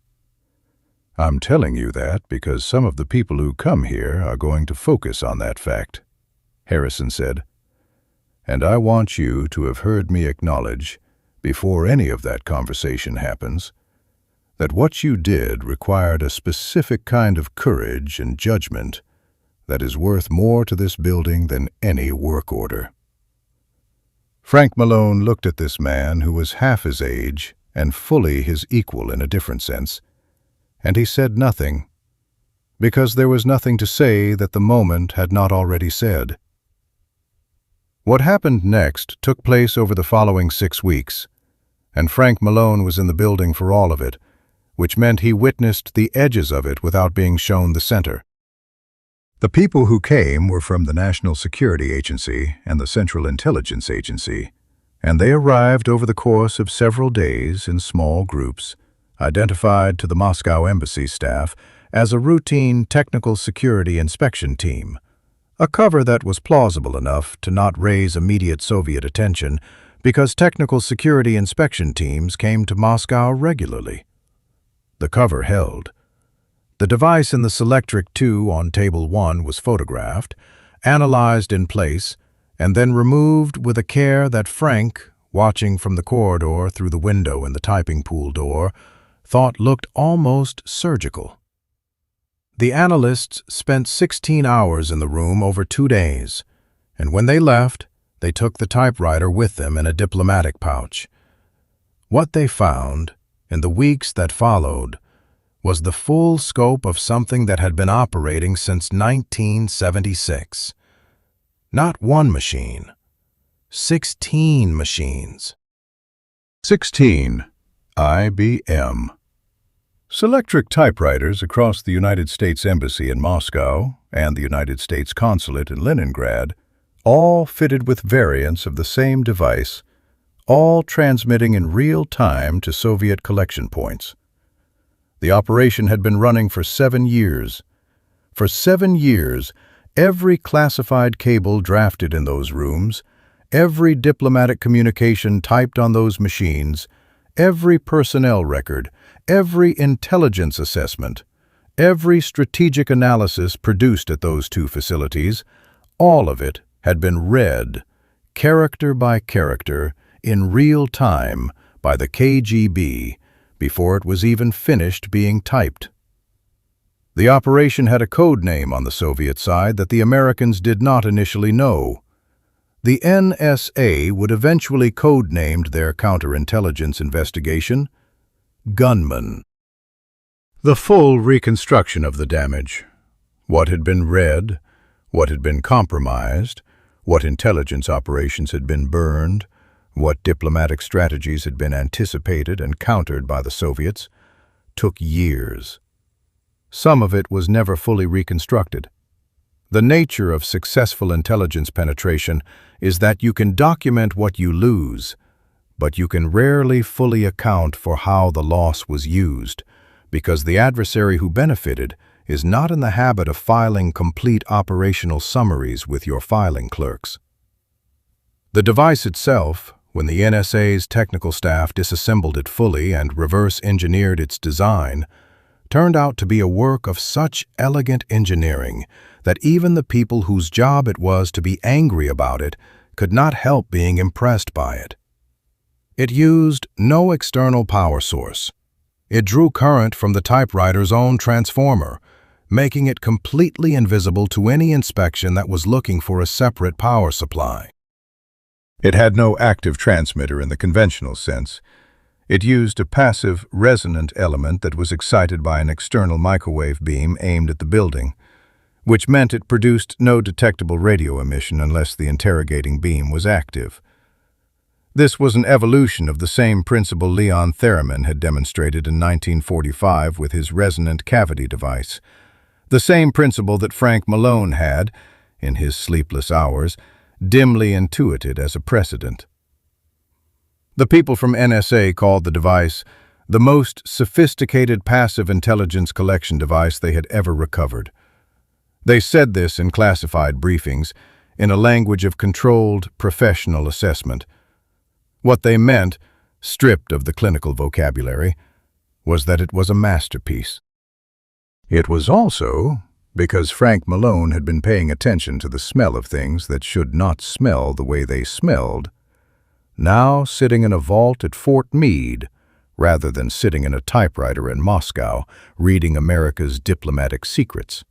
I'm telling you that because some of the people who come here are going to focus on that fact," Harrison said. "And I want you to have heard me acknowledge, before any of that conversation happens, that what you did required a specific kind of courage and judgment that is worth more to this building than any work order." Frank Malone looked at this man who was half his age and fully his equal in a different sense, and he said nothing, because there was nothing to say that the moment had not already said. What happened next took place over the following 6 weeks, and Frank Malone was in the building for all of it, which meant he witnessed the edges of it without being shown the center. The people who came were from the National Security Agency and the Central Intelligence Agency, and they arrived over the course of several days in small groups, identified to the Moscow embassy staff as a routine technical security inspection team, A cover that was plausible enough to not raise immediate Soviet attention because technical security inspection teams came to Moscow regularly. The cover held. The device in the Selectric 2 on Table 1 was photographed, analyzed in place, and then removed with a care that Frank, watching from the corridor through the window in the typing pool door, thought looked almost surgical. The analysts spent 16 hours in the room over 2 days, and when they left, they took the typewriter with them in a diplomatic pouch. What they found, in the weeks that followed, was the full scope of something that had been operating since 1976. Not one machine, 16 machines. 16. IBM. Selectric typewriters across the United States Embassy in Moscow and the United States Consulate in Leningrad, all fitted with variants of the same device, all transmitting in real time to Soviet collection points. The operation had been running for 7 years. For 7 years, every classified cable drafted in those rooms, every diplomatic communication typed on those machines, every personnel record, every intelligence assessment, every strategic analysis produced at those 2 facilities, all of it had been read, character by character, in real time by the KGB before it was even finished being typed. The operation had a code name on the Soviet side that the Americans did not initially know. The NSA would eventually code-named their counterintelligence investigation Gunman. The full reconstruction of the damage, what had been read, what had been compromised, what intelligence operations had been burned, what diplomatic strategies had been anticipated and countered by the Soviets, took years. Some of it was never fully reconstructed. The nature of successful intelligence penetration is that you can document what you lose, but you can rarely fully account for how the loss was used, because the adversary who benefited is not in the habit of filing complete operational summaries with your filing clerks. The device itself, when the NSA's technical staff disassembled it fully and reverse-engineered its design, turned out to be a work of such elegant engineering that even the people whose job it was to be angry about it could not help being impressed by it. It used no external power source. It drew current from the typewriter's own transformer, making it completely invisible to any inspection that was looking for a separate power supply. It had no active transmitter in the conventional sense. It used a passive, resonant element that was excited by an external microwave beam aimed at the building, which meant it produced no detectable radio emission unless the interrogating beam was active. This was an evolution of the same principle Leon Theremin had demonstrated in 1945 with his resonant cavity device, the same principle that Frank Malone had, in his sleepless hours, dimly intuited as a precedent. The people from NSA called the device the most sophisticated passive intelligence collection device they had ever recovered. They said this in classified briefings, in a language of controlled, professional assessment. What they meant, stripped of the clinical vocabulary, was that it was a masterpiece. It was also because Frank Malone had been paying attention to the smell of things that should not smell the way they smelled, now sitting in a vault at Fort Meade, rather than sitting in a typewriter in Moscow, reading America's diplomatic secrets.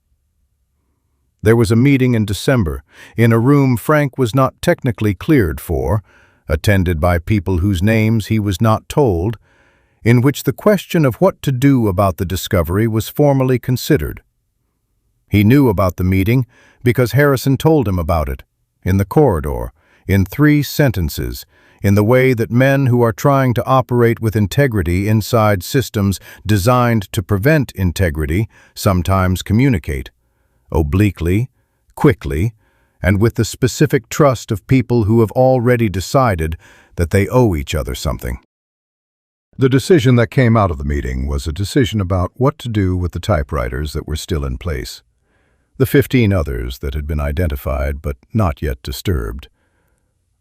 There was a meeting in December, in a room Frank was not technically cleared for, attended by people whose names he was not told, in which the question of what to do about the discovery was formally considered. He knew about the meeting because Harrison told him about it, in the corridor, in 3 sentences, in the way that men who are trying to operate with integrity inside systems designed to prevent integrity sometimes communicate, obliquely, quickly, and with the specific trust of people who have already decided that they owe each other something. The decision that came out of the meeting was a decision about what to do with the typewriters that were still in place. the 15 others that had been identified but not yet disturbed.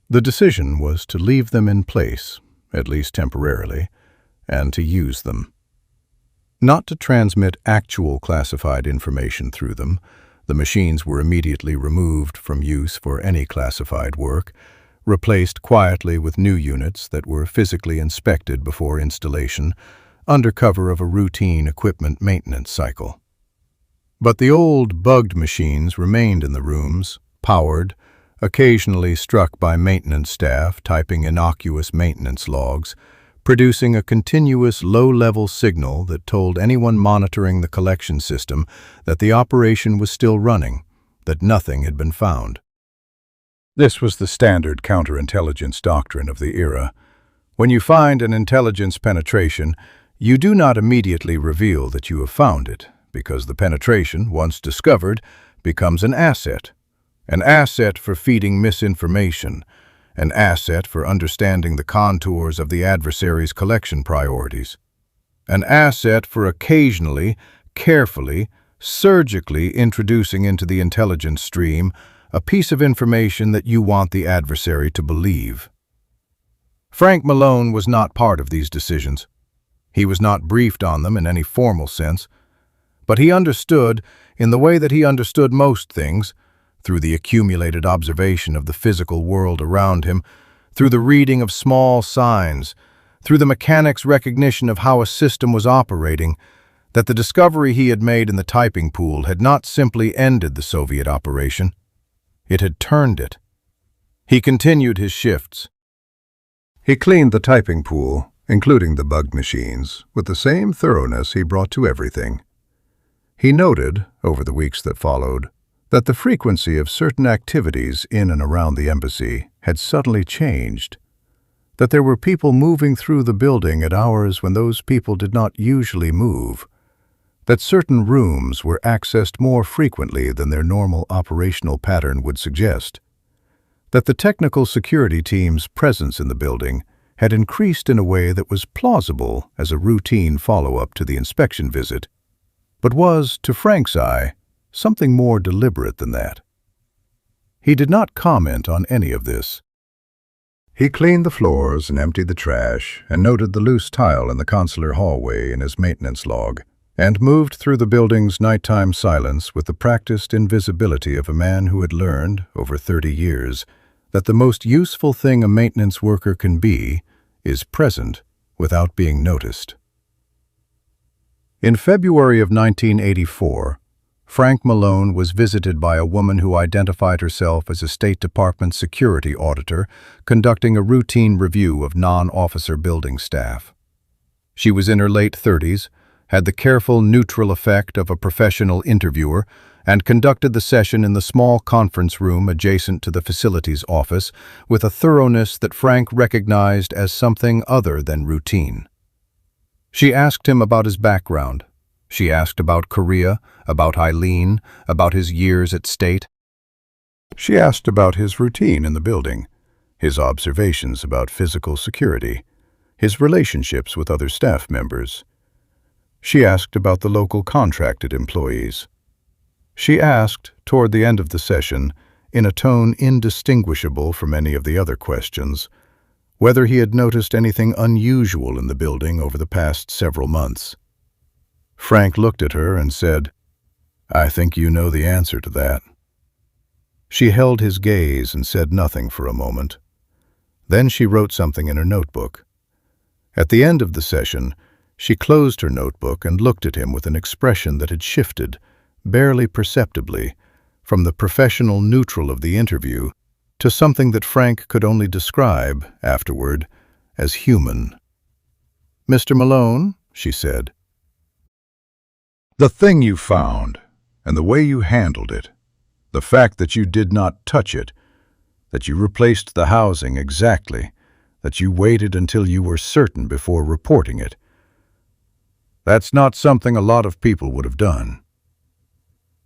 The decision was to leave them in place, at least temporarily, and to use them. Not to transmit actual classified information through them. The machines were immediately removed from use for any classified work, replaced quietly with new units that were physically inspected before installation, under cover of a routine equipment maintenance cycle. But the old, bugged machines remained in the rooms, powered, occasionally struck by maintenance staff typing innocuous maintenance logs, producing a continuous low-level signal that told anyone monitoring the collection system that the operation was still running, that nothing had been found. This was the standard counterintelligence doctrine of the era. When you find an intelligence penetration, you do not immediately reveal that you have found it, because the penetration, once discovered, becomes an asset for feeding misinformation, an asset for understanding the contours of the adversary's collection priorities, an asset for occasionally, carefully, surgically introducing into the intelligence stream a piece of information that you want the adversary to believe. Frank Malone was not part of these decisions. He was not briefed on them in any formal sense, but he understood, in the way that he understood most things, through the accumulated observation of the physical world around him, through the reading of small signs, through the mechanic's recognition of how a system was operating, that the discovery he had made in the typing pool had not simply ended the Soviet operation, it had turned it. He continued his shifts. He cleaned the typing pool, including the bugged machines, with the same thoroughness he brought to everything. He noted, over the weeks that followed, that the frequency of certain activities in and around the embassy had suddenly changed, that there were people moving through the building at hours when those people did not usually move, that certain rooms were accessed more frequently than their normal operational pattern would suggest, that the technical security team's presence in the building had increased in a way that was plausible as a routine follow-up to the inspection visit, but was, to Frank's eye, something more deliberate than that. He did not comment on any of this. He cleaned the floors and emptied the trash and noted the loose tile in the consular hallway in his maintenance log, and moved through the building's nighttime silence with the practiced invisibility of a man who had learned, over 30 years, that the most useful thing a maintenance worker can be is present without being noticed. In February of 1984, Frank Malone was visited by a woman who identified herself as a State Department security auditor conducting a routine review of non-officer building staff. She was in her late 30s, had the careful, neutral effect of a professional interviewer, and conducted the session in the small conference room adjacent to the facilities office with a thoroughness that Frank recognized as something other than routine. She asked him about his background. She asked about Korea, about Eileen, about his years at State. She asked about his routine in the building, his observations about physical security, his relationships with other staff members. She asked about the local contracted employees. She asked, toward the end of the session, in a tone indistinguishable from any of the other questions, whether he had noticed anything unusual in the building over the past several months. Frank looked at her and said, "I think you know the answer to that." She held his gaze and said nothing for a moment. Then she wrote something in her notebook. At the end of the session, she closed her notebook and looked at him with an expression that had shifted, barely perceptibly, from the professional neutral of the interview to something that Frank could only describe, afterward, as human. "Mr. Malone," she said, "the thing you found, and the way you handled it, the fact that you did not touch it, that you replaced the housing exactly, that you waited until you were certain before reporting it, that's not something a lot of people would have done."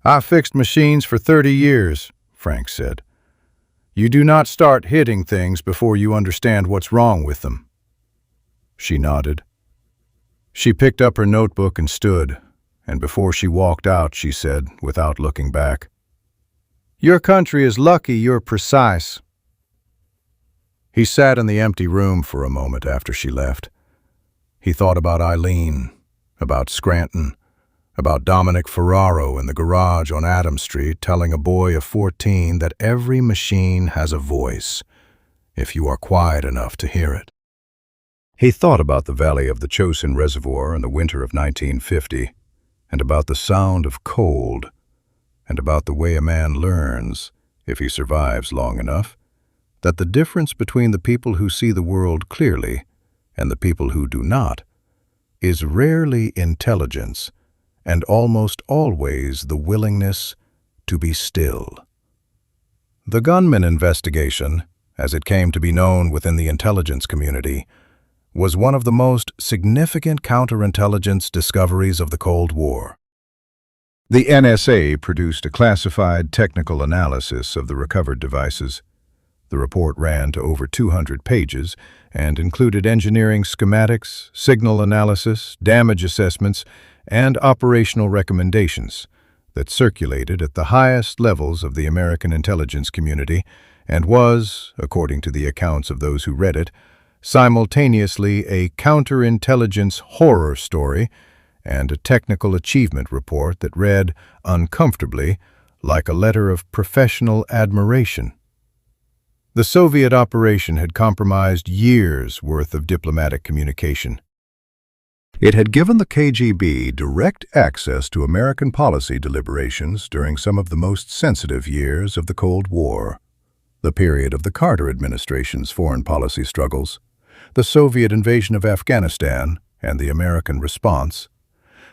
"I fixed machines for 30 years, Frank said. "You do not start hitting things before you understand what's wrong with them." She nodded. She picked up her notebook and stood, and before she walked out, she said, without looking back, "Your country is lucky you're precise." He sat in the empty room for a moment after she left. He thought about Eileen, about Scranton, about Dominic Ferraro in the garage on Adams Street telling a boy of 14 that every machine has a voice, if you are quiet enough to hear it. He thought about the valley of the Chosin Reservoir in the winter of 1950, and about the sound of cold, and about the way a man learns, if he survives long enough, that the difference between the people who see the world clearly and the people who do not is rarely intelligence and almost always the willingness to be still. The Gunman investigation, as it came to be known within the intelligence community, was one of the most significant counterintelligence discoveries of the Cold War. The NSA produced a classified technical analysis of the recovered devices. The report ran to over 200 pages and included engineering schematics, signal analysis, damage assessments, and operational recommendations that circulated at the highest levels of the American intelligence community and was, according to the accounts of those who read it, simultaneously a counterintelligence horror story and a technical achievement report that read, uncomfortably, like a letter of professional admiration. The Soviet operation had compromised years' worth of diplomatic communication. It had given the KGB direct access to American policy deliberations during some of the most sensitive years of the Cold War, the period of the Carter administration's foreign policy struggles, the Soviet invasion of Afghanistan and the American response,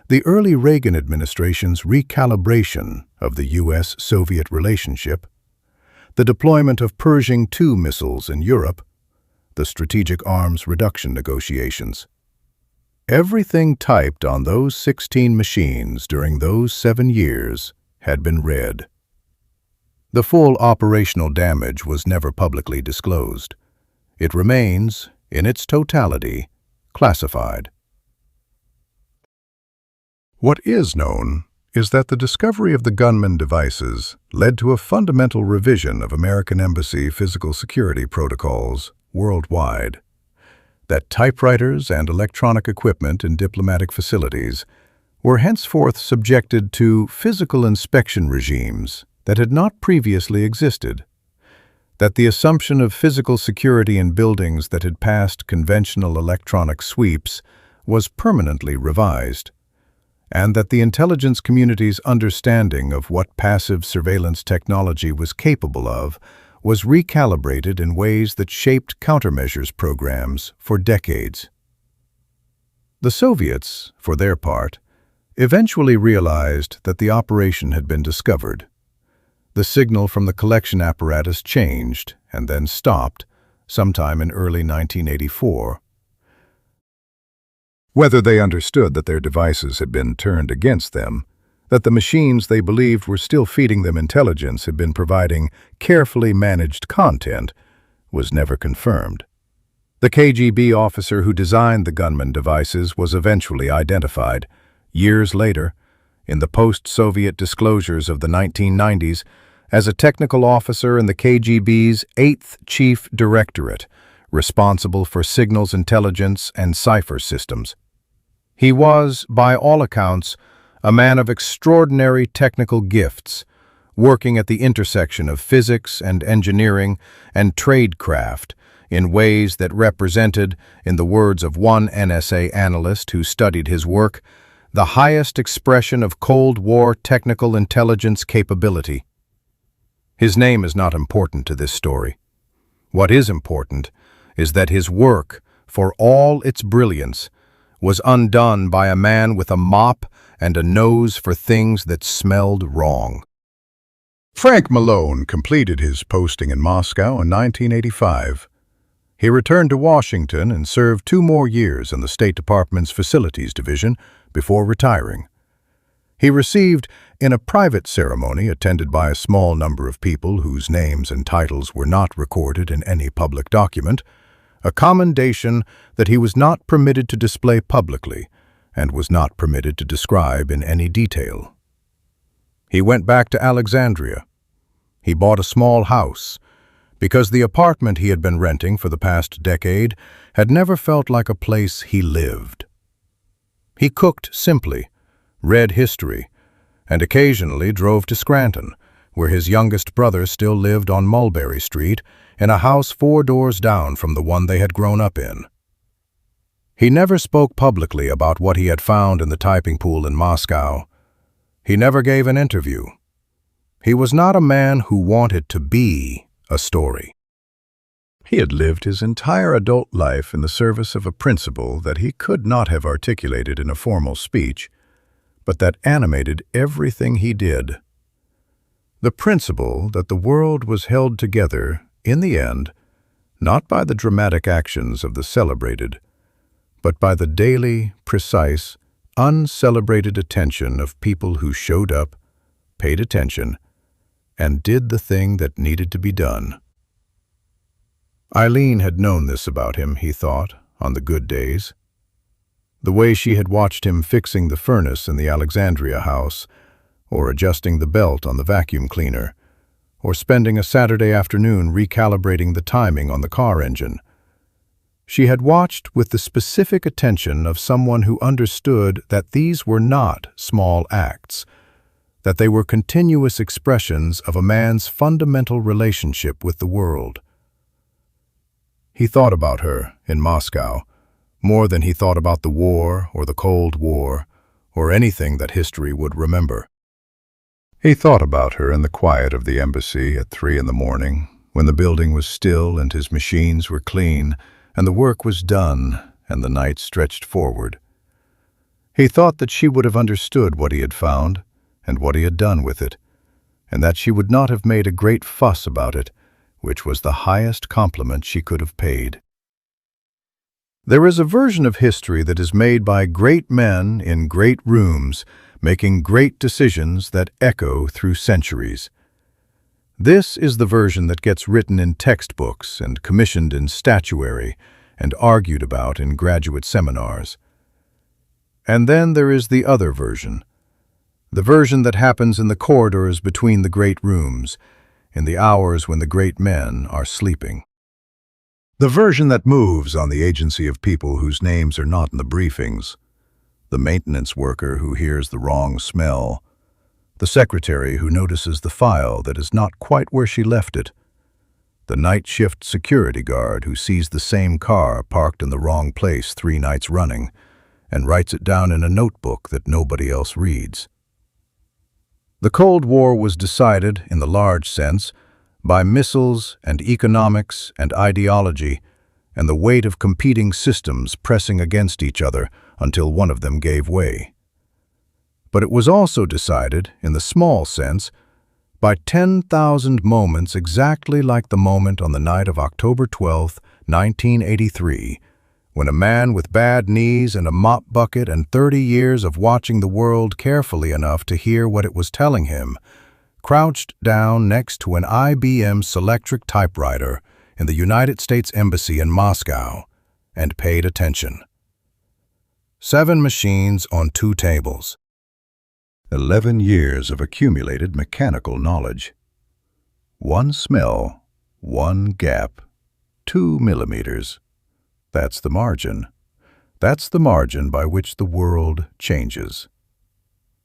the early Reagan administration's recalibration of the U.S.-Soviet relationship, the deployment of Pershing II missiles in Europe, the strategic arms reduction negotiations. Everything typed on those 16 machines during those 7 years had been read. The full operational damage was never publicly disclosed. It remains, in its totality, classified. What is known is that the discovery of the gunman devices led to a fundamental revision of American embassy physical security protocols worldwide, that typewriters and electronic equipment in diplomatic facilities were henceforth subjected to physical inspection regimes that had not previously existed, that the assumption of physical security in buildings that had passed conventional electronic sweeps was permanently revised, and that the intelligence community's understanding of what passive surveillance technology was capable of was recalibrated in ways that shaped countermeasures programs for decades. The Soviets, for their part, eventually realized that the operation had been discovered. The signal from the collection apparatus changed and then stopped sometime in early 1984. Whether they understood that their devices had been turned against them, that the machines they believed were still feeding them intelligence had been providing carefully managed content, was never confirmed. The KGB officer who designed the gunman devices was eventually identified, years later, in the post-Soviet disclosures of the 1990s, as a technical officer in the KGB's 8th Chief Directorate, responsible for signals intelligence and cipher systems. He was, by all accounts, a man of extraordinary technical gifts, working at the intersection of physics and engineering and tradecraft in ways that represented, in the words of one NSA analyst who studied his work, the highest expression of Cold War technical intelligence capability. His name is not important to this story. What is important is that his work, for all its brilliance, was undone by a man with a mop and a nose for things that smelled wrong. Frank Malone completed his posting in Moscow in 1985. He returned to Washington and served 2 more years in the State Department's Facilities Division before retiring. He received, in a private ceremony attended by a small number of people whose names and titles were not recorded in any public document, a commendation that he was not permitted to display publicly, and was not permitted to describe in any detail. He went back to Alexandria. He bought a small house, because the apartment he had been renting for the past decade had never felt like a place he lived. He cooked simply, read history, and occasionally drove to Scranton, where his youngest brother still lived on Mulberry Street, in a house 4 doors down from the one they had grown up in. He never spoke publicly about what he had found in the typing pool in Moscow. He never gave an interview. He was not a man who wanted to be a story. He had lived his entire adult life in the service of a principle that he could not have articulated in a formal speech, but that animated everything he did. The principle that the world was held together, in the end, not by the dramatic actions of the celebrated, but by the daily, precise, uncelebrated attention of people who showed up, paid attention, and did the thing that needed to be done. Eileen had known this about him, he thought, on the good days. The way she had watched him fixing the furnace in the Alexandria house, or adjusting the belt on the vacuum cleaner, or spending a Saturday afternoon recalibrating the timing on the car engine. She had watched with the specific attention of someone who understood that these were not small acts, that they were continuous expressions of a man's fundamental relationship with the world. He thought about her in Moscow more than he thought about the war or the Cold War or anything that history would remember. He thought about her in the quiet of the embassy at 3 in the morning, when the building was still and his machines were clean and the work was done and the night stretched forward. He thought that she would have understood what he had found and what he had done with it, and that she would not have made a great fuss about it, which was the highest compliment she could have paid. There is a version of history that is made by great men in great rooms, making great decisions that echo through centuries. This is the version that gets written in textbooks and commissioned in statuary and argued about in graduate seminars. And then there is the other version, the version that happens in the corridors between the great rooms, in the hours when the great men are sleeping. The version that moves on the agency of people whose names are not in the briefings, the maintenance worker who hears the wrong smell, the secretary who notices the file that is not quite where she left it, the night shift security guard who sees the same car parked in the wrong place 3 nights running and writes it down in a notebook that nobody else reads. The Cold War was decided, in the large sense, by missiles and economics and ideology and the weight of competing systems pressing against each other until one of them gave way. But it was also decided, in the small sense, by 10,000 moments exactly like the moment on the night of October 12, 1983, when a man with bad knees and a mop bucket and 30 years of watching the world carefully enough to hear what it was telling him, crouched down next to an IBM Selectric typewriter in the United States Embassy in Moscow and paid attention. 7 machines on 2 tables. 11 years of accumulated mechanical knowledge. 1 smell, 1 gap, 2 millimeters. That's the margin. That's the margin by which the world changes.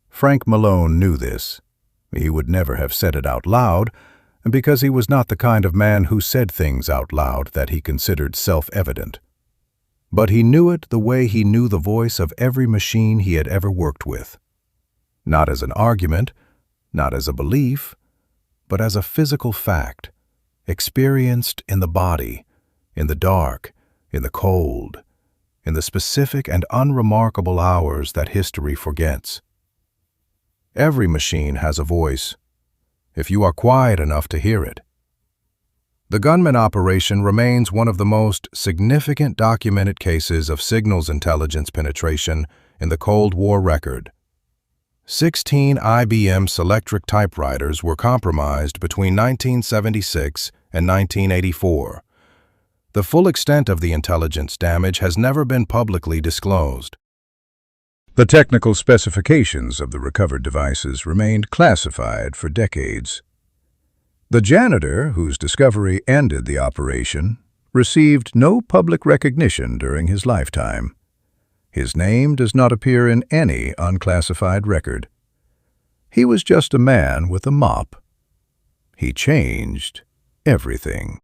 Frank Malone knew this. He would never have said it out loud, because he was not the kind of man who said things out loud that he considered self-evident. But he knew it the way he knew the voice of every machine he had ever worked with. Not as an argument, not as a belief, but as a physical fact, experienced in the body, in the dark, in the cold, in the specific and unremarkable hours that history forgets. Every machine has a voice, if you are quiet enough to hear it. The Gunman operation remains one of the most significant documented cases of signals intelligence penetration in the Cold War record. 16 IBM Selectric typewriters were compromised between 1976 and 1984. The full extent of the intelligence damage has never been publicly disclosed. The technical specifications of the recovered devices remained classified for decades. The janitor, whose discovery ended the operation, received no public recognition during his lifetime. His name does not appear in any unclassified record. He was just a man with a mop. He changed everything.